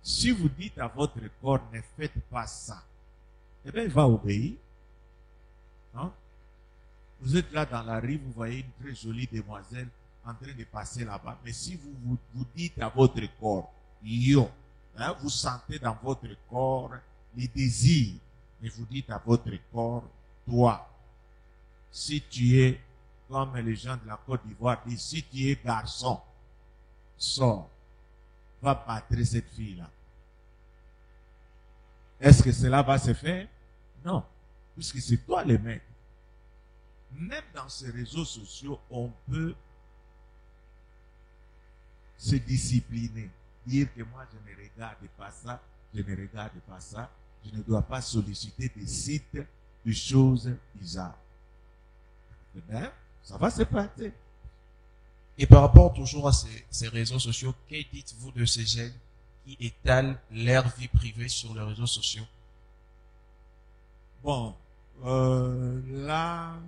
Si vous dites à votre corps, ne faites pas ça, eh bien, il va obéir. Hein? Vous êtes là dans la rue, vous voyez une très jolie demoiselle en train de passer là-bas. Mais si vous dites à votre corps, yo, hein, vous sentez dans votre corps les désirs, mais vous dites à votre corps, toi, si tu es, comme les gens de la Côte d'Ivoire disent, si tu es garçon, sors, va battre cette fille-là. Est-ce que cela va se faire? Non, puisque c'est toi le maître. Même dans ces réseaux sociaux, on peut se discipliner. Dire que moi, je ne regarde pas ça, je ne regarde pas ça, je ne dois pas solliciter des sites de choses bizarres. Eh bien, ça va se passer. Et par rapport toujours à ces réseaux sociaux, que dites-vous de ces jeunes qui étalent leur vie privée sur les réseaux sociaux? Bon, là...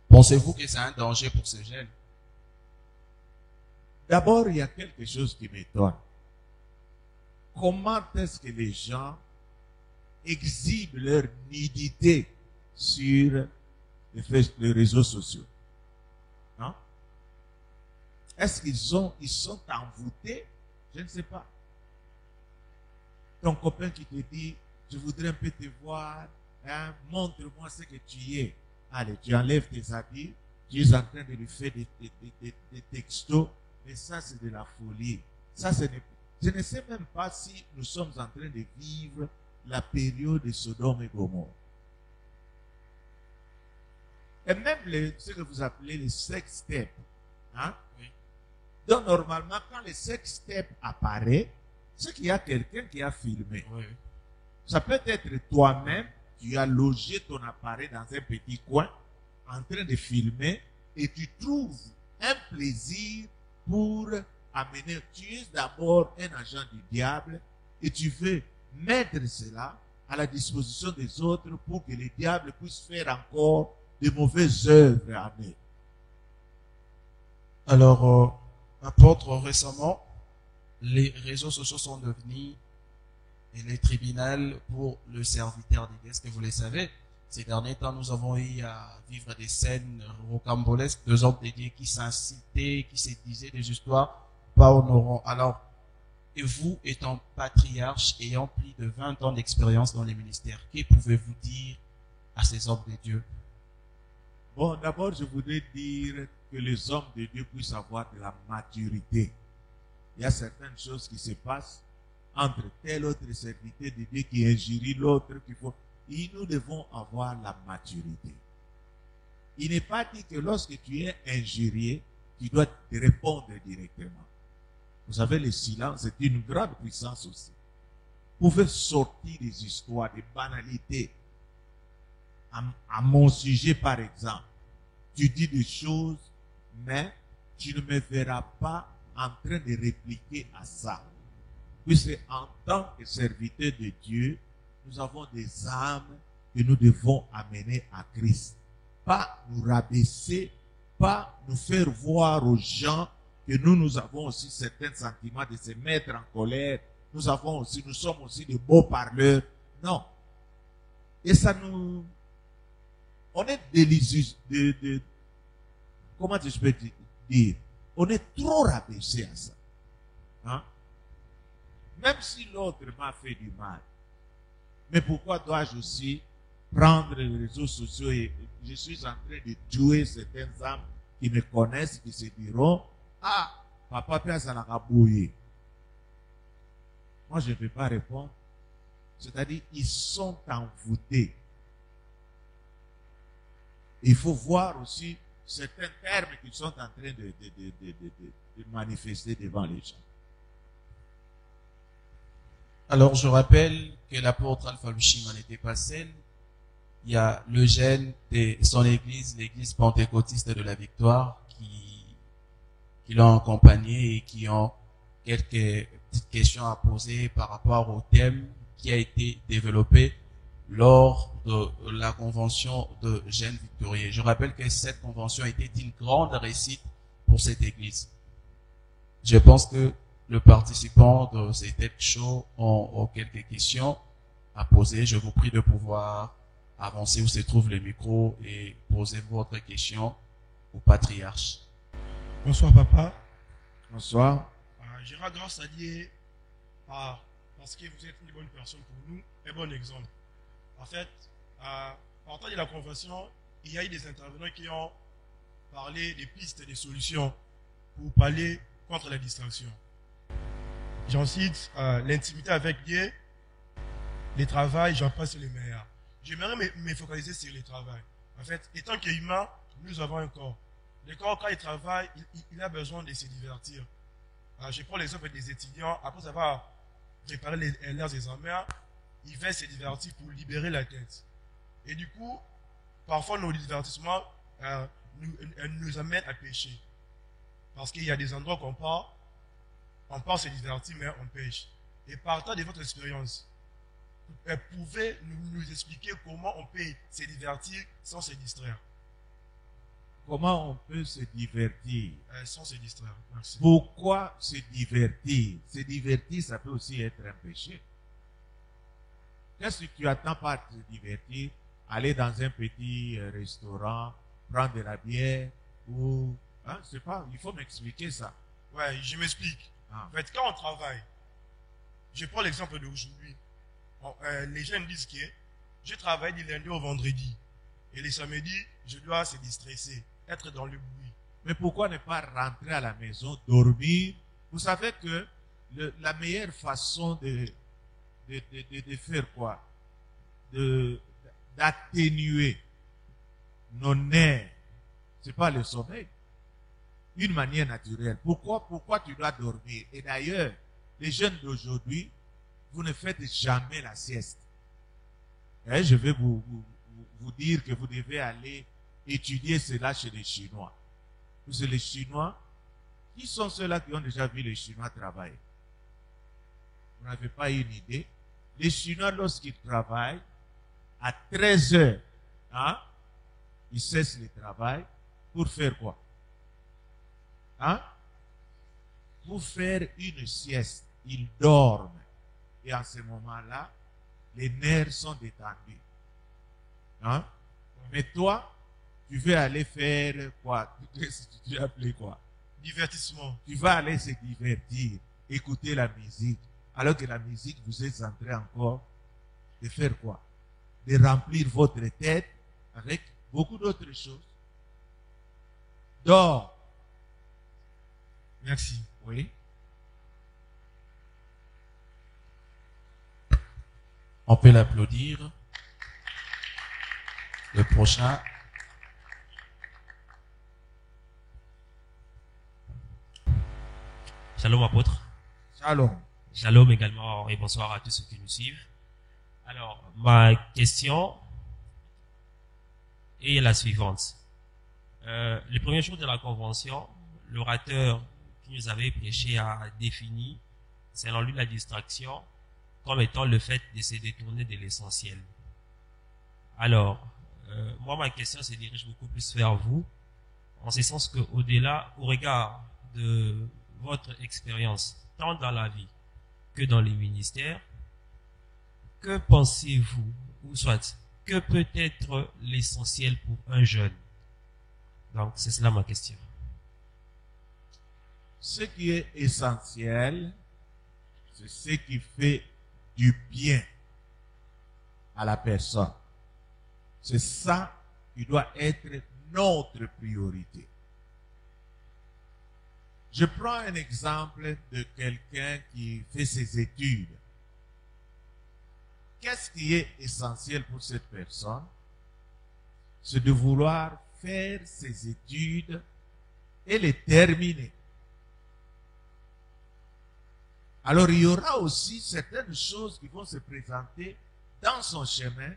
Pensez-vous que c'est un danger pour ces jeunes? D'abord, il y a quelque chose qui m'étonne. Comment est-ce que les gens exhibent leur nudité sur les réseaux sociaux? Hein? Est-ce qu'ils sont envoûtés? Je ne sais pas. Ton copain qui te dit, je voudrais un peu te voir, hein, montre-moi ce que tu es. Allez, tu enlèves tes habits, tu es en train de lui faire des textos, mais ça c'est de la folie. Ça, je ne sais même pas si nous sommes en train de vivre la période de Sodome et Gomorrhe. Et même ce que vous appelez les sextapes. Hein? Oui. Donc normalement, quand le sextape apparaît, c'est qu'il y a quelqu'un qui a filmé. Oui. Ça peut être toi-même, tu as logé ton appareil dans un petit coin, en train de filmer, et tu trouves un plaisir pour amener. Tu es d'abord un agent du diable, et tu veux mettre cela à la disposition des autres pour que le diable puisse faire encore de mauvaises œuvres à eux. Alors, apôtre, récemment, les réseaux sociaux sont devenus les tribunaux pour le serviteur de Dieu. Est-ce que vous le savez? Ces derniers temps, nous avons eu à vivre des scènes rocambolesques, deux hommes de Dieu qui s'incitaient, qui se disaient des histoires pas honorantes. Alors, et vous, étant patriarche, ayant plus de 20 ans d'expérience dans les ministères, que pouvez-vous dire à ces hommes de Dieu? Bon, d'abord, je voudrais dire que les hommes de Dieu puissent avoir de la maturité. Il y a certaines choses qui se passent entre tel autre serviteur de Dieu qui injurie l'autre, et nous devons avoir la maturité. Il n'est pas dit que lorsque tu es injurié, tu dois te répondre directement. Vous savez, le silence est une grande puissance aussi. Vous pouvez sortir des histoires, des banalités. À mon sujet, par exemple, tu dis des choses, mais tu ne me verras pas en train de répliquer à ça. Puisque en tant que serviteurs de Dieu, nous avons des âmes que nous devons amener à Christ. Pas nous rabaisser, pas nous faire voir aux gens que nous avons aussi certains sentiments de se mettre en colère. Nous sommes aussi de beaux parleurs. Non. Et ça nous... On est délicieux comment je peux dire? On est trop rabaissé à ça. Hein? Même si l'autre m'a fait du mal. Mais pourquoi dois-je aussi prendre les réseaux sociaux et je suis en train de tuer certaines âmes qui me connaissent, qui se diront, ah, papa Pierre ça l'a rabouillé. Moi, je ne peux pas répondre. C'est-à-dire, ils sont envoûtés. Il faut voir aussi certains termes qu'ils sont en train de manifester devant les gens. Alors, je rappelle que l'apôtre Alpha Lushima n'était pas seul. Il y a le gène de son église, l'église pentecôtiste de la Victoire, qui l'ont accompagné et qui ont quelques petites questions à poser par rapport au thème qui a été développé lors de la convention de Gênes Victorieux. Je rappelle que cette convention a été une grande réussite pour cette église. Je pense que les participants de ces talk shows ont quelques questions à poser. Je vous prie de pouvoir avancer où se trouve le micro et poser votre question au patriarche. Bonsoir papa. Bonsoir. Je rends grâce à Dieu parce que vous êtes une bonne personne pour nous, un bon exemple. En fait, partant de la convention, il y a eu des intervenants qui ont parlé des pistes, des solutions pour parler contre la distraction. J'en cite l'intimité avec Dieu, le travail, j'en passe les meilleurs. J'aimerais me focaliser sur le travail. En fait, étant qu'humain, nous avons un corps. Le corps, quand il travaille, il a besoin de se divertir. Je prends l'exemple des étudiants, après avoir préparé leurs examens, ils veulent se divertir pour libérer la tête. Et du coup, parfois nos divertissements nous amènent à pécher. Parce qu'il y a des endroits qu'on part se divertir, mais on pêche. Et partant de votre expérience, pouvez nous expliquer comment on peut se divertir sans se distraire? Comment on peut se divertir? Sans se distraire. Merci. Pourquoi se divertir? Se divertir, ça peut aussi être un péché. Qu'est-ce que tu attends par te divertir? Aller dans un petit restaurant, prendre de la bière ou... Hein, je sais pas, il faut m'expliquer ça. Ouais, je m'explique. En fait, quand on travaille, je prends l'exemple d'aujourd'hui. Les jeunes disent que je travaille du lundi au vendredi. Et les samedis, je dois se distresser, être dans le bruit. Mais pourquoi ne pas rentrer à la maison, dormir? Vous savez que la meilleure façon de faire quoi? D'atténuer nos nerfs, c'est pas le sommeil. Une manière naturelle. Pourquoi tu dois dormir? Et d'ailleurs, les jeunes d'aujourd'hui, vous ne faites jamais la sieste. Et je vais vous dire que vous devez aller étudier cela chez les Chinois. Parce que les Chinois, qui sont ceux-là qui ont déjà vu les Chinois travailler? Vous n'avez pas une idée. Les Chinois, lorsqu'ils travaillent, à 13 heures, hein, ils cessent le travail pour faire quoi? Hein? Pour faire une sieste. Ils dorment. Et en ce moment-là, les nerfs sont détendus. Hein? Mais toi, tu veux aller faire quoi? Tu as appelé quoi? Divertissement. Tu vas aller se divertir, écouter la musique. Alors que la musique, vous êtes en train encore de faire quoi? De remplir votre tête avec beaucoup d'autres choses. Dors. Merci. Oui. On peut l'applaudir. Le prochain. Shalom apôtre. Shalom. Shalom également et bonsoir à tous ceux qui nous suivent. Alors, ma question est la suivante. Le premier jour de la convention, l'orateur qui nous avait prêché a défini, selon lui, la distraction comme étant le fait de se détourner de l'essentiel. Alors, moi, ma question se dirige beaucoup plus vers vous, en ce sens qu'au-delà, au regard de votre expérience, tant dans la vie que dans les ministères, que pensez-vous, ou soit, que peut être l'essentiel pour un jeune? Donc, c'est cela ma question. Ce qui est essentiel, c'est ce qui fait du bien à la personne. C'est ça qui doit être notre priorité. Je prends un exemple de quelqu'un qui fait ses études. Qu'est-ce qui est essentiel pour cette personne? C'est de vouloir faire ses études et les terminer. Alors il y aura aussi certaines choses qui vont se présenter dans son chemin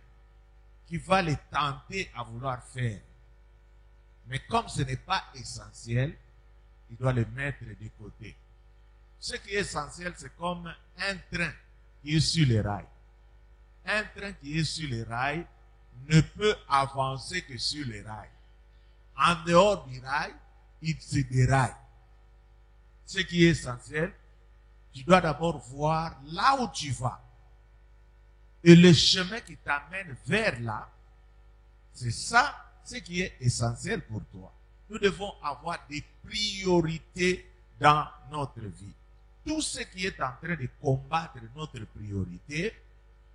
qui va les tenter à vouloir faire. Mais comme ce n'est pas essentiel, il doit les mettre de côté. Ce qui est essentiel, c'est comme un train qui est sur les rails. Un train qui est sur les rails ne peut avancer que sur les rails. En dehors du rail, il se déraille. Ce qui est essentiel, tu dois d'abord voir là où tu vas. Et le chemin qui t'amène vers là, c'est ça ce qui est essentiel pour toi. Nous devons avoir des priorités dans notre vie. Tout ce qui est en train de combattre notre priorité,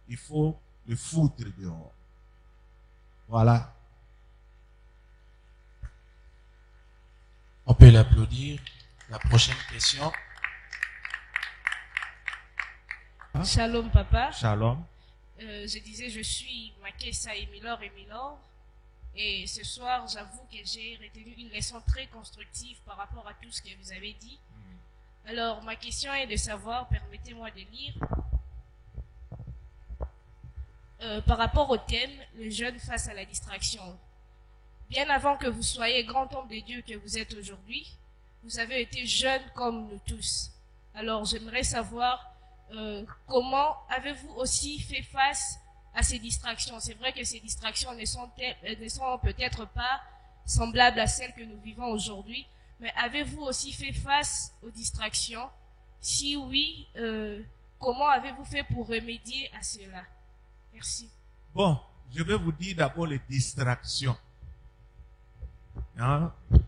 il faut le foutre dehors. Voilà. On peut l'applaudir. La prochaine question. Shalom papa. Shalom. Je disais, je suis Makessa Emilor. Et ce soir, j'avoue que j'ai retenu une leçon très constructive par rapport à tout ce que vous avez dit. Alors, ma question est de savoir, permettez-moi de lire, par rapport au thème, le jeune face à la distraction. Bien avant que vous soyez grand homme de Dieu que vous êtes aujourd'hui, vous avez été jeune comme nous tous. Alors, j'aimerais savoir comment avez-vous aussi fait face à ces distractions. C'est vrai que ces distractions ne sont peut-être pas semblables à celles que nous vivons aujourd'hui, mais avez-vous aussi fait face aux distractions? Si oui, comment avez-vous fait pour remédier à cela? Merci. Bon, je vais vous dire d'abord les distractions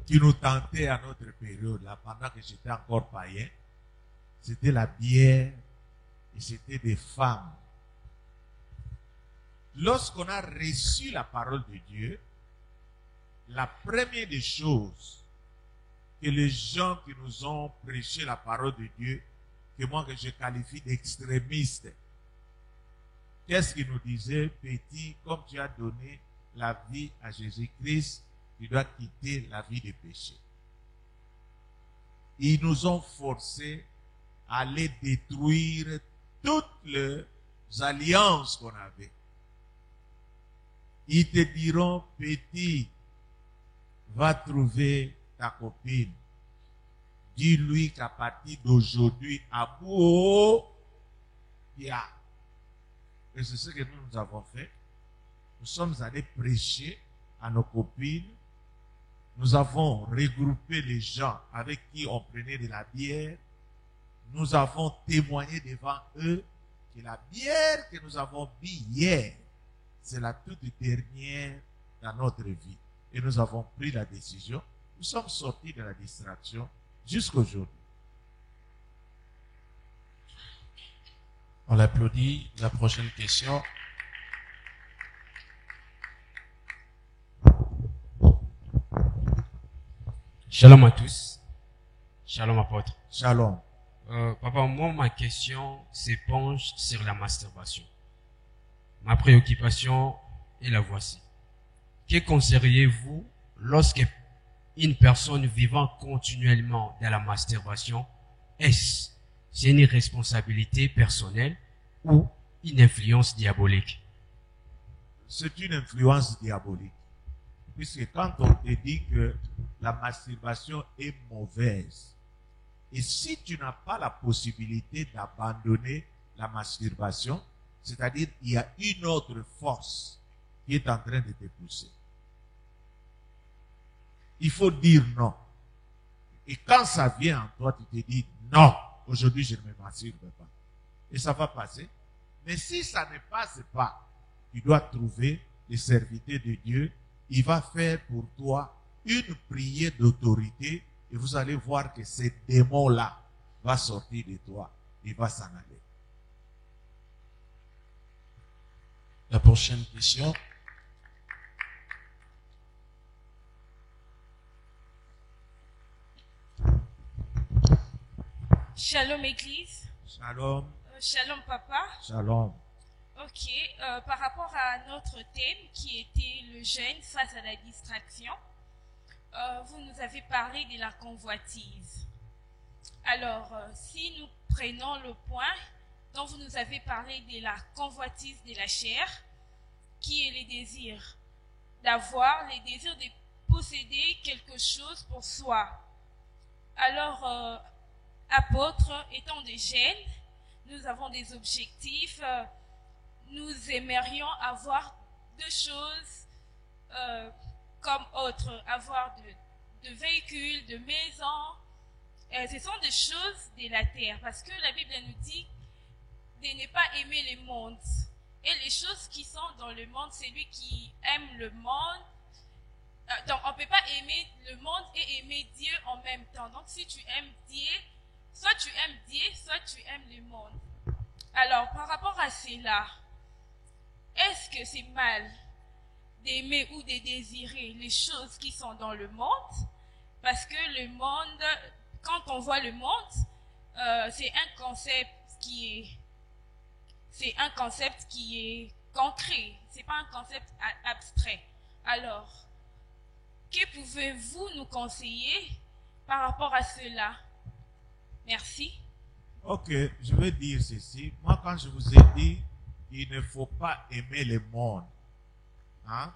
qui nous tentaient à notre période, là, pendant que j'étais encore païen. C'était la bière et c'était des femmes. Lorsqu'on a reçu la parole de Dieu, la première des choses que les gens qui nous ont prêché la parole de Dieu, que moi que je qualifie d'extrémistes, qu'est-ce qu'ils nous disaient? Petit, comme tu as donné la vie à Jésus-Christ, tu dois quitter la vie de péché. Ils nous ont forcés à aller détruire toutes les alliances qu'on avait. Ils te diront, petit, va trouver ta copine. Dis-lui qu'à partir d'aujourd'hui, à bout, il y a. Et c'est ce que nous avons fait. Nous sommes allés prêcher à nos copines. Nous avons regroupé les gens avec qui on prenait de la bière. Nous avons témoigné devant eux que la bière que nous avons bu hier, c'est la toute dernière dans notre vie. Et nous avons pris la décision. Nous sommes sortis de la distraction jusqu'aujourd'hui. On l'applaudit. La prochaine question. Shalom à tous. Shalom apôtre. Shalom. Papa, moi, ma question s'épanche sur la masturbation. Ma préoccupation est la voici. Que conseilleriez-vous lorsque une personne vivant continuellement dans la masturbation, est-ce c'est une responsabilité personnelle ou une influence diabolique? C'est une influence diabolique. Puisque quand on te dit que la masturbation est mauvaise, et si tu n'as pas la possibilité d'abandonner la masturbation, c'est-à-dire il y a une autre force qui est en train de te pousser. Il faut dire non. Et quand ça vient en toi, tu te dis non, aujourd'hui je ne me masturbe pas. Et ça va passer. Mais si ça ne passe pas, tu dois trouver les serviteurs de Dieu. Il va faire pour toi une prière d'autorité et vous allez voir que ce démon-là va sortir de toi et va s'en aller. La prochaine question. Shalom Église. Shalom. Shalom Papa. Shalom. Ok, par rapport à notre thème qui était le jeûne face à la distraction, vous nous avez parlé de la convoitise. Alors, si nous prenons le point dont vous nous avez parlé de la convoitise de la chair, qui est les désirs d'avoir, les désirs de posséder quelque chose pour soi. Alors, apôtres, étant des jeunes, nous avons des objectifs, nous aimerions avoir deux choses comme autres, avoir de véhicules, de maisons. Ce sont des choses de la terre, parce que la Bible nous dit de ne pas aimer le monde. Et les choses qui sont dans le monde, c'est lui qui aime le monde. Donc, on ne peut pas aimer le monde et aimer Dieu en même temps. Donc, si tu aimes Dieu, soit tu aimes Dieu, soit tu aimes le monde. Alors, par rapport à cela, est-ce que c'est mal d'aimer ou de désirer les choses qui sont dans le monde? Parce que le monde, quand on voit le monde, c'est un concept qui est concret. C'est pas un concept abstrait. Alors, que pouvez-vous nous conseiller par rapport à cela? Merci. Ok, je vais dire ceci. Moi, quand je vous ai dit, il ne faut pas aimer le monde. Hein?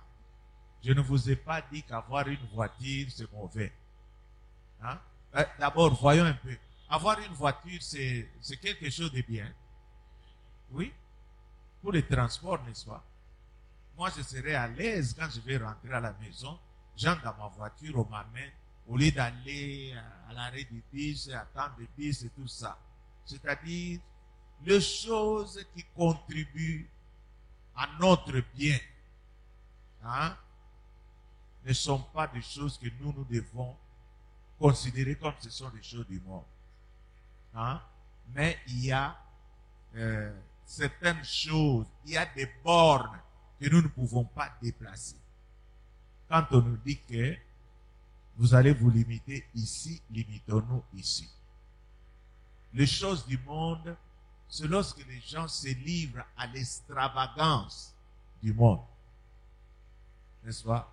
Je ne vous ai pas dit qu'avoir une voiture, c'est mauvais. Hein? D'abord, voyons un peu. Avoir une voiture, c'est quelque chose de bien. Oui, pour les transports, n'est-ce pas? Moi, je serai à l'aise quand je vais rentrer à la maison. J'entre dans ma voiture, on m'amène, au lieu d'aller à l'arrêt du bus, attendre le bus et tout ça. C'est-à-dire, les choses qui contribuent à notre bien, hein, ne sont pas des choses que nous devons considérer comme ce sont des choses du monde. Hein? Mais il y a certaines choses, il y a des bornes que nous ne pouvons pas déplacer. Quand on nous dit que vous allez vous limiter ici, limitons-nous ici. Les choses du monde, c'est lorsque les gens se livrent à l'extravagance du monde. N'est-ce pas?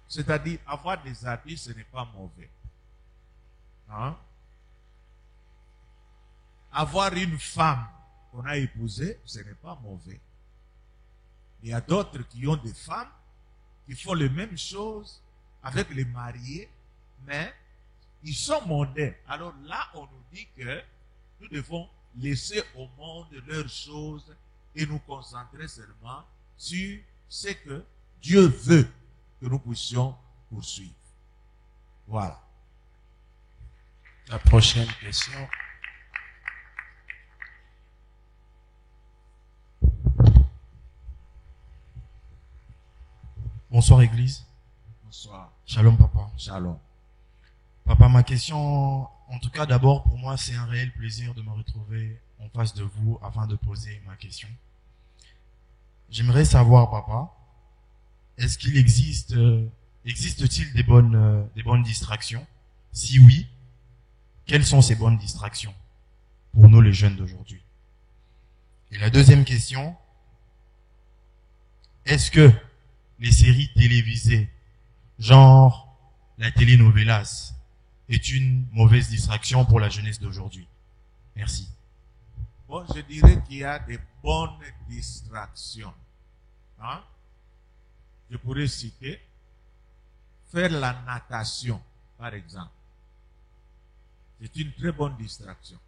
C'est-à-dire, avoir des habits, ce n'est pas mauvais. Hein? Avoir une femme qu'on a épousée, ce n'est pas mauvais. Il y a d'autres qui ont des femmes qui font les mêmes choses avec les mariés, mais ils sont mondains. Alors là, on nous dit que nous devons laisser au monde leurs choses et nous concentrer seulement sur ce que Dieu veut que nous puissions poursuivre. Voilà. La prochaine question. Bonsoir Église. Bonsoir. Shalom Papa. Shalom. Papa, ma question, en tout cas d'abord pour moi c'est un réel plaisir de me retrouver en face de vous afin de poser ma question. J'aimerais savoir Papa, est-ce qu'il existe-t-il des bonnes distractions? Si oui, quelles sont ces bonnes distractions pour nous les jeunes d'aujourd'hui? Et la deuxième question, est-ce que les séries télévisées, genre la telenovelas, est une mauvaise distraction pour la jeunesse d'aujourd'hui? Merci. Bon, je dirais qu'il y a des bonnes distractions. Hein? Je pourrais citer faire la natation, par exemple. C'est une très bonne distraction.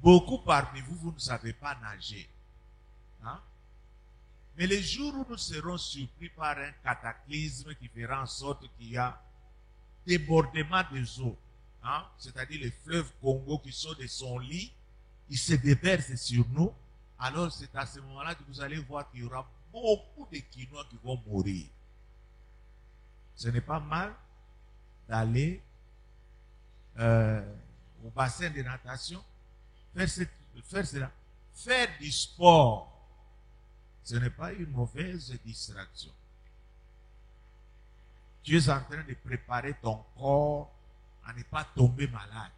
Beaucoup parmi vous, vous ne savez pas nager. Hein? Mais les jours où nous serons surpris par un cataclysme qui fera en sorte qu'il y a débordement des eaux, hein? C'est-à-dire le fleuve Congo qui sort de son lit, il se déverse sur nous, alors c'est à ce moment-là que vous allez voir qu'il y aura beaucoup de Quinois qui vont mourir. Ce n'est pas mal d'aller au bassin de natation, faire cela, faire du sport. Ce n'est pas une mauvaise distraction. Tu es en train de préparer ton corps à ne pas tomber malade.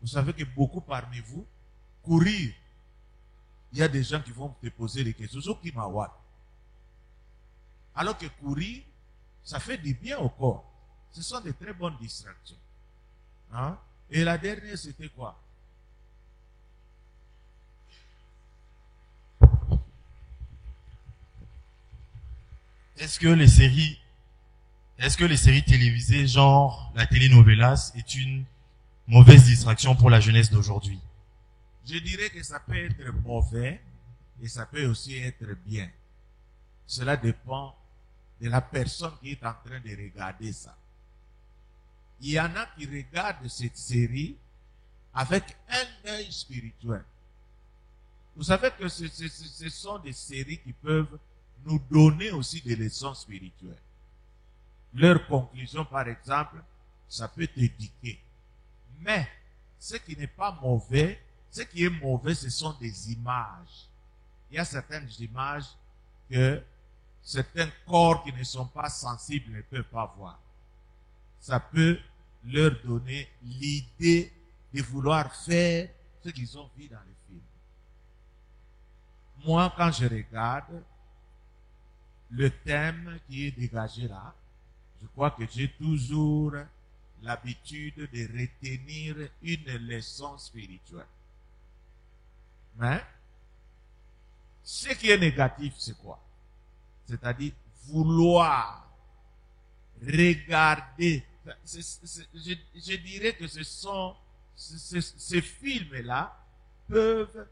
Vous savez que beaucoup parmi vous, courir, il y a des gens qui vont te poser des questions. Alors que courir, ça fait du bien au corps. Ce sont de très bonnes distractions. Hein? Et la dernière, c'était quoi? Est-ce que les séries télévisées, genre la telenovelas, est une mauvaise distraction pour la jeunesse d'aujourd'hui? Je dirais que ça peut être mauvais et ça peut aussi être bien. Cela dépend de la personne qui est en train de regarder ça. Il y en a qui regardent cette série avec un œil spirituel. Vous savez que ce sont des séries qui peuvent nous donner aussi des leçons spirituelles. Leur conclusion, par exemple, ça peut t'éduquer. Mais ce qui n'est pas mauvais, ce qui est mauvais, ce sont des images. Il y a certaines images que certains corps qui ne sont pas sensibles ne peuvent pas voir. Ça peut leur donner l'idée de vouloir faire ce qu'ils ont vu dans les films. Moi, quand je regarde le thème qui est dégagé là, je crois que j'ai toujours l'habitude de retenir une leçon spirituelle. Mais, ce qui est négatif, c'est quoi? C'est-à-dire vouloir regarder. Je dirais que ces films-là peuvent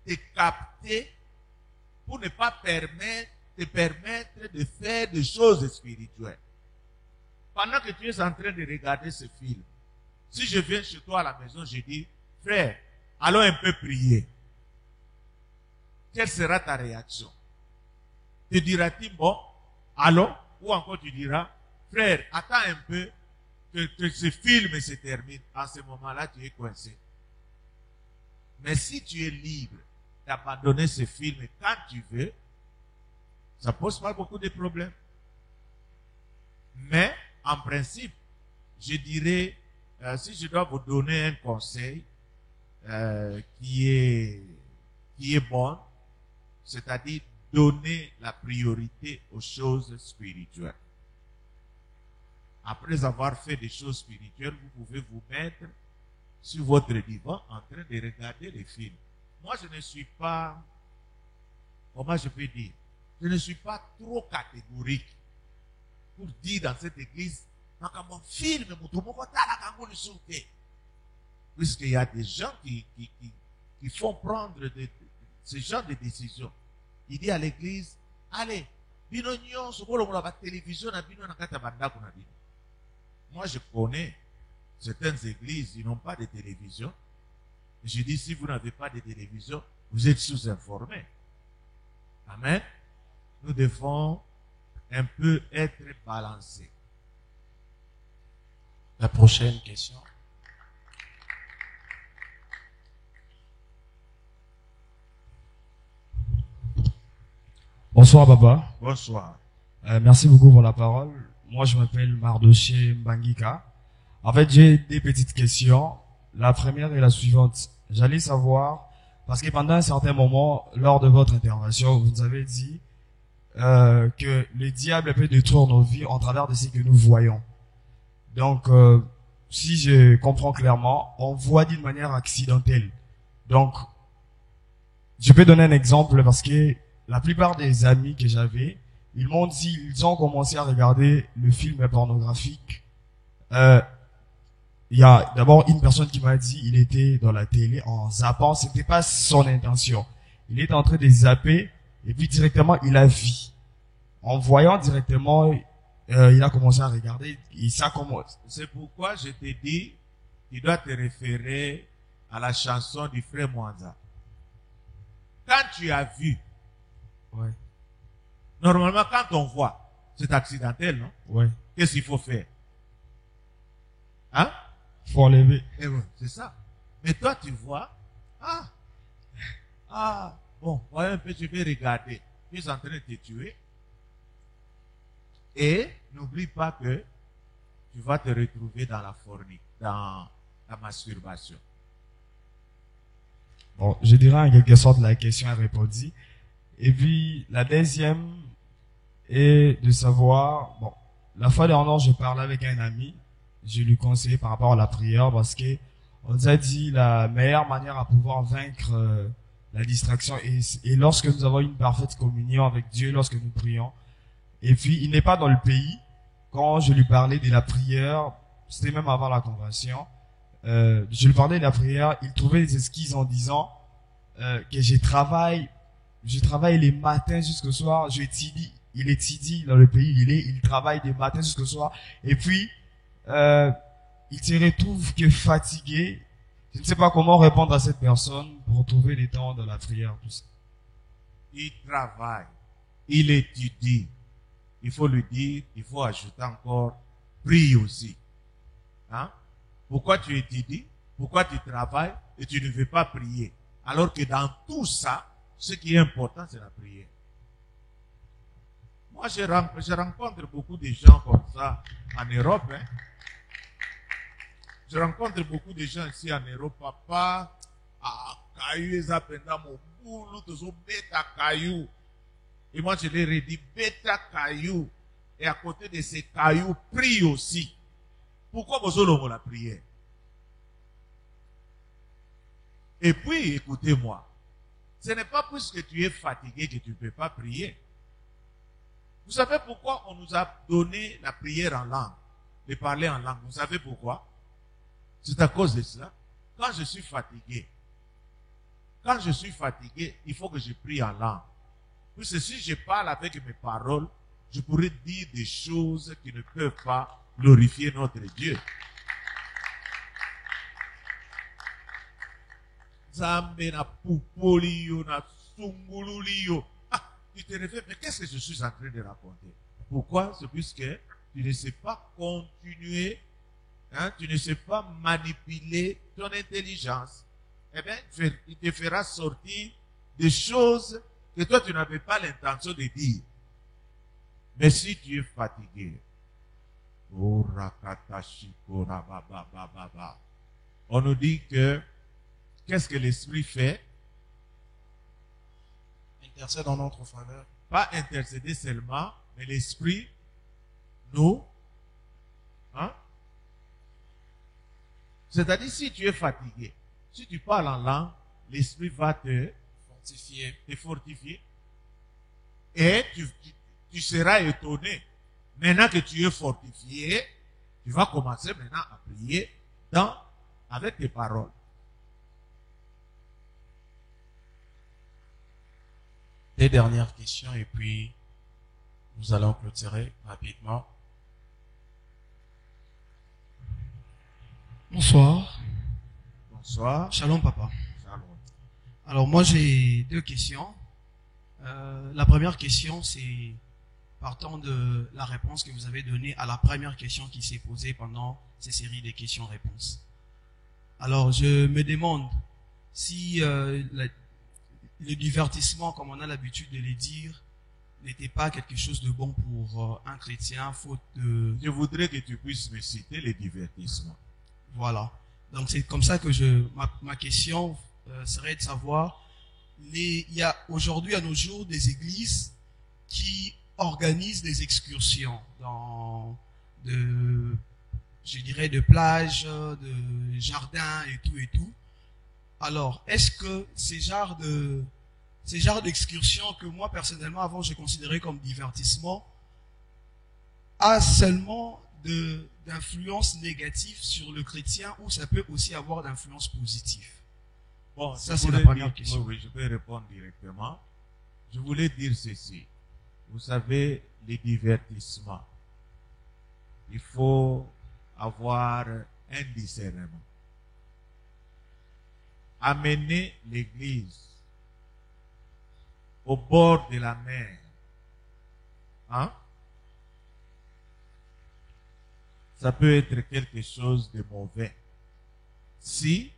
te capter pour ne pas te permettre de faire des choses spirituelles. Pendant que tu es en train de regarder ce film, si je viens chez toi à la maison, je dis, frère, allons un peu prier. Quelle sera ta réaction? Te diras-tu, bon, allons? Ou encore tu diras, frère, attends un peu que ce film se termine. En ce moment-là, tu es coincé. Mais si tu es libre d'abandonner ce film quand tu veux, ça pose pas beaucoup de problèmes. Mais, en principe, je dirais, si je dois vous donner un conseil qui est bon, c'est-à-dire donner la priorité aux choses spirituelles. Après avoir fait des choses spirituelles, vous pouvez vous mettre sur votre divan en train de regarder les films. Moi, je ne suis pas, comment je peux dire, je ne suis pas trop catégorique pour dire dans cette église, puisqu'il y a des gens qui font prendre ce genre de décisions. Il dit à l'église, allez, moi je connais certaines églises, ils n'ont pas de télévision. Je dis, si vous n'avez pas de télévision, vous êtes sous-informés. Amen. Nous devons un peu être balancés. La prochaine question. Bonsoir, Baba. Bonsoir. Merci beaucoup pour la parole. Moi, je m'appelle Mardoché Mbangika. En fait, j'ai des petites questions. La première est la suivante. J'allais savoir, parce que pendant un certain moment, lors de votre intervention, vous nous avez dit que le diable peut détruire nos vies en travers de ce que nous voyons. Donc, si je comprends clairement, on voit d'une manière accidentelle. Donc, je peux donner un exemple parce que la plupart des amis que j'avais, ils m'ont dit, ils ont commencé à regarder le film pornographique. Il y a d'abord une personne qui m'a dit, il était dans la télé en zappant, c'était pas son intention. Il était en train de zapper et puis directement il a vu. En voyant directement, il a commencé à regarder et ça commence. C'est pourquoi je te dis, tu dois te référer à la chanson du frère Mwanza. Quand tu as vu, ouais. Normalement quand on voit, c'est accidentel, non? Ouais. Qu'est-ce qu'il faut faire? Hein? Faut enlever. Et bon, c'est ça. Mais toi tu vois, bon, voyons un peu, je vais regarder. Tu es en train de te tuer. Et n'oublie pas que tu vas te retrouver dans la fornique, dans la masturbation. Bon, je dirais en quelque sorte la question est répondue. Et puis, la deuxième est de savoir, bon, la fois dernière, je parlais avec un ami, je lui conseillais par rapport à la prière parce que on nous a dit la meilleure manière à pouvoir vaincre la distraction et lorsque nous avons une parfaite communion avec Dieu, lorsque nous prions. Et puis, il n'est pas dans le pays. Quand je lui parlais de la prière, c'était même avant la convention, je lui parlais de la prière, il trouvait des excuses en disant que je travaille les matins jusqu'au soir, il étudie dans le pays, il travaille des matins jusqu'au soir, et puis il se retrouve que fatigué. Je ne sais pas comment répondre à cette personne pour trouver des temps de la prière, tout ça. Il travaille, il étudie. Il faut lui dire, il faut ajouter encore, prie aussi. Hein? Pourquoi tu étudies? Pourquoi tu travailles et tu ne veux pas prier? Alors que dans tout ça, ce qui est important, c'est la prière. Moi, je rencontre beaucoup de gens comme ça en Europe. Hein? Je rencontre beaucoup de gens ici en Europe. Papa, caillou, ils appellent mon boulot, tous bêta caillou. Et moi, je leur ai dit, bêta caillou. Et à côté de ces cailloux, prie aussi. Pourquoi vous avez la prière? Et puis, écoutez-moi. Ce n'est pas puisque tu es fatigué que tu ne peux pas prier. Vous savez pourquoi on nous a donné la prière en langue? De parler en langue. Vous savez pourquoi? C'est à cause de cela. Quand je suis fatigué, il faut que je prie en langue. Puisque si je parle avec mes paroles, je pourrais dire des choses qui ne peuvent pas glorifier notre Dieu. Zambe na poupolio, na sungululio. Tu te réfères, mais qu'est-ce que je suis en train de raconter? Pourquoi? C'est puisque tu ne sais pas continuer, hein, tu ne sais pas manipuler ton intelligence. Eh bien, il te fera sortir des choses que toi tu n'avais pas l'intention de dire. Mais si tu es fatigué, on nous dit que qu'est-ce que l'esprit fait? Intercède en notre faveur. Pas intercéder seulement, mais l'esprit nous. Hein? C'est-à-dire, si tu es fatigué, si tu parles en langue, l'esprit va te fortifier. Et tu seras étonné. Maintenant que tu es fortifié, tu vas commencer maintenant à prier avec tes paroles. Des dernières questions et puis nous allons clôturer rapidement. Bonsoir. Bonsoir. Shalom papa. Shalom. Alors moi j'ai deux questions. La première question c'est partant de la réponse que vous avez donnée à la première question qui s'est posée pendant ces séries de questions-réponses. Alors je me demande si le divertissement, comme on a l'habitude de le dire, n'était pas quelque chose de bon pour un chrétien, faute de... Je voudrais que tu puisses me citer le divertissement. Voilà. Donc c'est comme ça que ma question serait de savoir, il y a aujourd'hui à nos jours des églises qui organisent des excursions je dirais de plages, de jardins et tout. Alors, est-ce que ces genres d'excursions que moi personnellement avant je considérais comme divertissement a seulement d'influence négative sur le chrétien ou ça peut aussi avoir d'influence positive? Bon, ça c'est la première question. Oui, je peux répondre directement. Je voulais dire ceci. Vous savez, les divertissements, il faut avoir un discernement. Amener l'église au bord de la mer, hein? Ça peut être quelque chose de mauvais. Si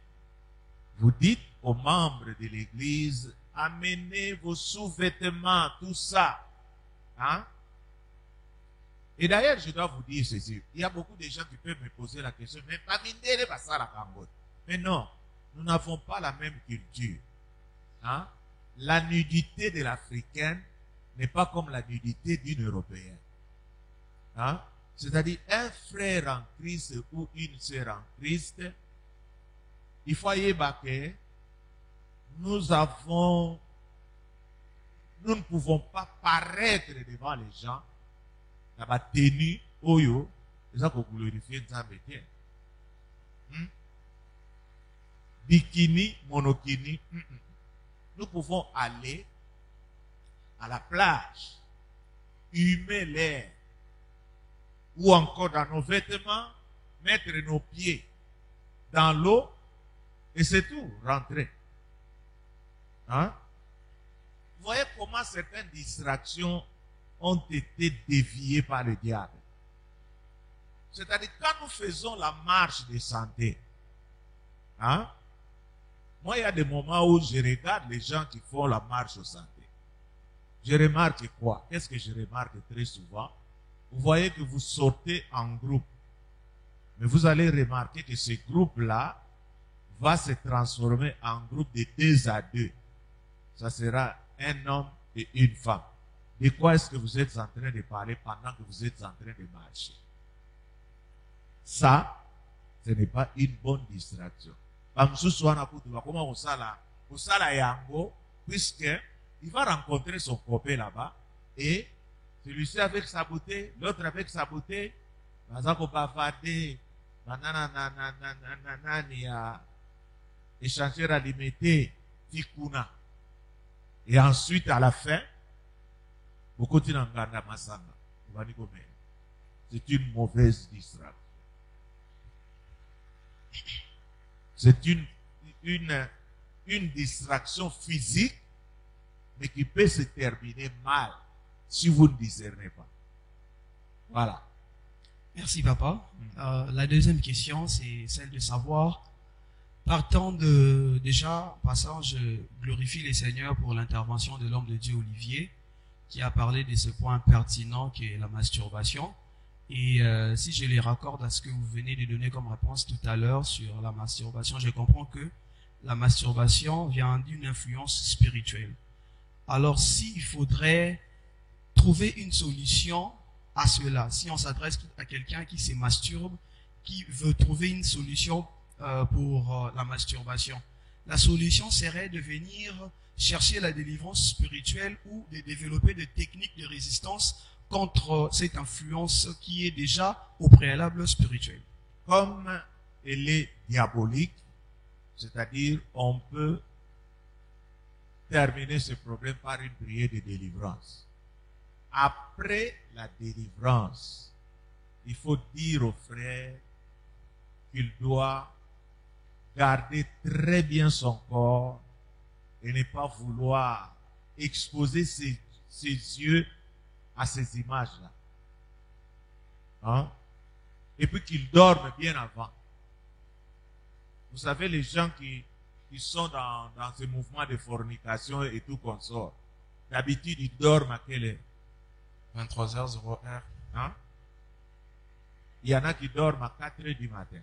vous dites aux membres de l'église, amenez vos sous-vêtements, tout ça, hein? Et d'ailleurs, je dois vous dire ceci. Il y a beaucoup de gens qui peuvent me poser la question, mais pas mindere basa la Cambodge. Mais non, nous n'avons pas la même culture. Hein? La nudité de l'Africaine n'est pas comme la nudité d'une Européenne. Hein? c'est-à-dire un frère en Christ ou une sœur en Christ, il faut y que nous ne pouvons pas paraître devant les gens dans la tenue oyo, les gens qui glorifient Nzambe. Bikini, monokini, nous pouvons aller à la plage, humer l'air, ou encore dans nos vêtements, mettre nos pieds dans l'eau, et c'est tout, rentrer. Hein? Vous voyez comment certaines distractions ont été déviées par le diable. C'est-à-dire, quand nous faisons la marche de santé, hein? Moi, il y a des moments où je regarde les gens qui font la marche de santé. Je remarque quoi? Qu'est-ce que je remarque très souvent? Vous voyez que vous sortez en groupe. Mais vous allez remarquer que ce groupe-là va se transformer en groupe de 2 à 2. Ça sera un homme et une femme. De quoi est-ce que vous êtes en train de parler pendant que vous êtes en train de marcher? Ça, ce n'est pas une bonne distraction. Puisque il va rencontrer son copain là-bas et celui-ci avec sa bouteille, l'autre avec sa bouteille, échanger à limiter tikuna. Et ensuite, à la fin, c'est une mauvaise distraction. C'est une distraction physique, mais qui peut se terminer mal si vous ne discernez pas. Voilà. Merci, papa. La deuxième question, c'est celle de savoir, partant de, déjà, passant, je glorifie les Seigneurs pour l'intervention de l'homme de Dieu Olivier, qui a parlé de ce point pertinent qui est la masturbation. Et si je les raccorde à ce que vous venez de donner comme réponse tout à l'heure sur la masturbation, je comprends que la masturbation vient d'une influence spirituelle. Alors, s'il faudrait trouver une solution à cela, si on s'adresse à quelqu'un qui se masturbe, qui veut trouver une solution pour la masturbation, la solution serait de venir chercher la délivrance spirituelle ou de développer des techniques de résistance contre cette influence qui est déjà au préalable spirituelle. Comme elle est diabolique, c'est-à-dire on peut terminer ce problème par une prière de délivrance. Après la délivrance, il faut dire au frère qu'il doit garder très bien son corps et ne pas vouloir exposer ses yeux à ces images-là. Hein? Et puis qu'il dorme bien avant. Vous savez, les gens qui sont dans ce mouvement de fornication et tout consort, d'habitude, ils dorment à quelle heure? 23h01. Hein? Il y en a qui dorment à 4h du matin.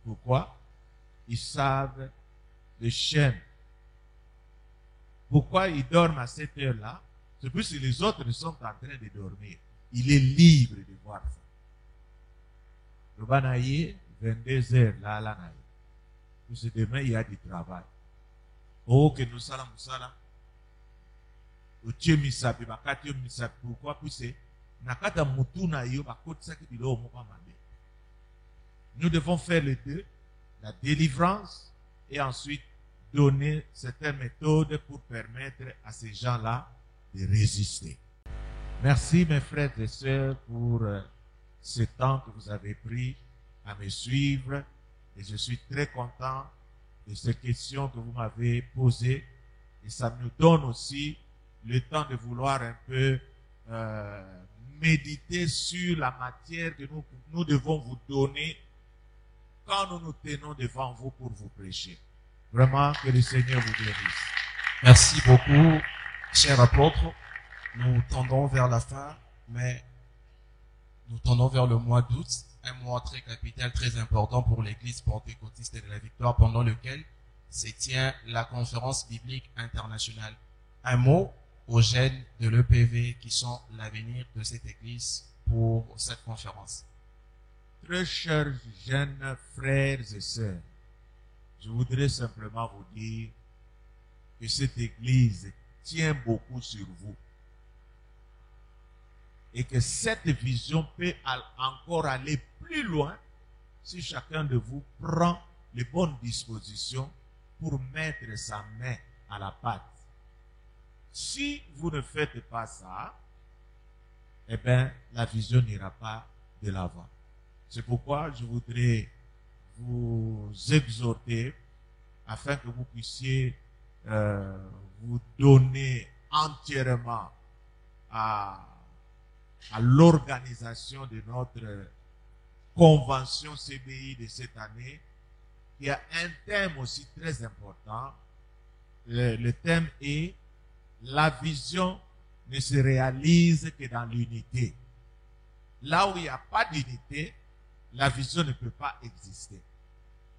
Pourquoi? Ils savent les chaînes. Pourquoi ils dorment à cette heure-là? C'est plus si les autres sont en train de dormir. Il est libre de voir ça. Le banaïe, 22h, là. Puis demain, il y a du travail. Oh, que nous salam, salam. Pourquoi? Puis nous devons faire les deux, la délivrance et ensuite donner certaines méthodes pour permettre à ces gens-là de résister. Merci mes frères et sœurs pour ce temps que vous avez pris à me suivre et je suis très content de ces questions que vous m'avez posées et ça nous donne aussi le temps de vouloir un peu méditer sur la matière que nous devons vous donner quand nous nous tenons devant vous pour vous prêcher. Vraiment, que le Seigneur vous bénisse. Merci beaucoup, cher apôtre. Nous tendons vers la fin, mais nous tendons vers le mois d'août, un mois très capital, très important pour l'Église pentecôtiste de la Victoire, pendant lequel se tient la conférence biblique internationale. Un mot aux jeunes de l'EPV qui sont l'avenir de cette Église pour cette conférence. Très chers jeunes frères et sœurs, je voudrais simplement vous dire que cette église tient beaucoup sur vous. Et que cette vision peut encore aller plus loin si chacun de vous prend les bonnes dispositions pour mettre sa main à la pâte. Si vous ne faites pas ça, eh bien, la vision n'ira pas de l'avant. C'est pourquoi je voudrais vous exhorter afin que vous puissiez vous donner entièrement à l'organisation de notre convention CBI de cette année, qui a un thème aussi très important. Le thème est « La vision ne se réalise que dans l'unité ». Là où il n'y a pas d'unité, la vision ne peut pas exister.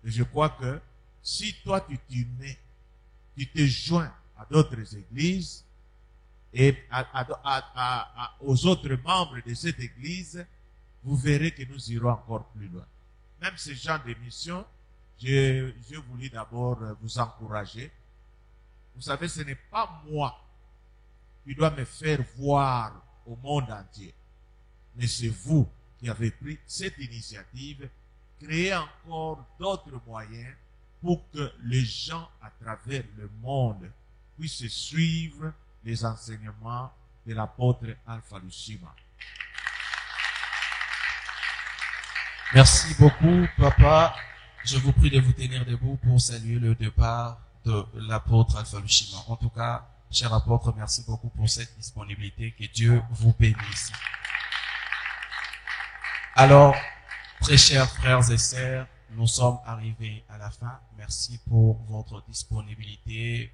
Et je crois que si toi tu t'unais, tu te joins à d'autres églises et aux autres membres de cette église, vous verrez que nous irons encore plus loin. Même ce genre de mission, je voulais d'abord vous encourager. Vous savez, ce n'est pas moi qui dois me faire voir au monde entier, mais c'est vous qui avez pris cette initiative, créer encore d'autres moyens pour que les gens à travers le monde puissent suivre les enseignements de l'apôtre Alpha Lushima. Merci beaucoup, Papa. Je vous prie de vous tenir debout pour saluer le départ de l'apôtre Alpha Lushima. En tout cas, cher apôtre, merci beaucoup pour cette disponibilité. Que Dieu vous bénisse. Alors, très chers frères et sœurs, nous sommes arrivés à la fin. Merci pour votre disponibilité.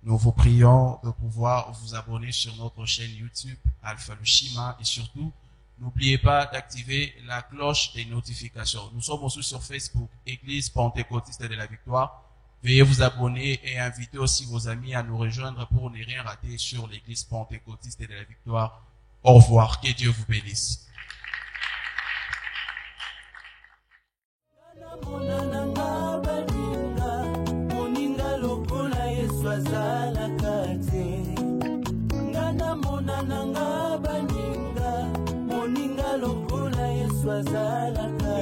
Nous vous prions de pouvoir vous abonner sur notre chaîne YouTube Alpha Lushima et surtout, n'oubliez pas d'activer la cloche des notifications. Nous sommes aussi sur Facebook, Église Pentecôtiste de la Victoire. Veuillez vous abonner et inviter aussi vos amis à nous rejoindre pour ne rien rater sur l'Église Pentecôtiste de la Victoire. Au revoir. Que Dieu vous bénisse.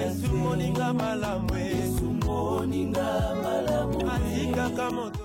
Yesu moninga malamu, Yesu moninga malamu, atika kamoto.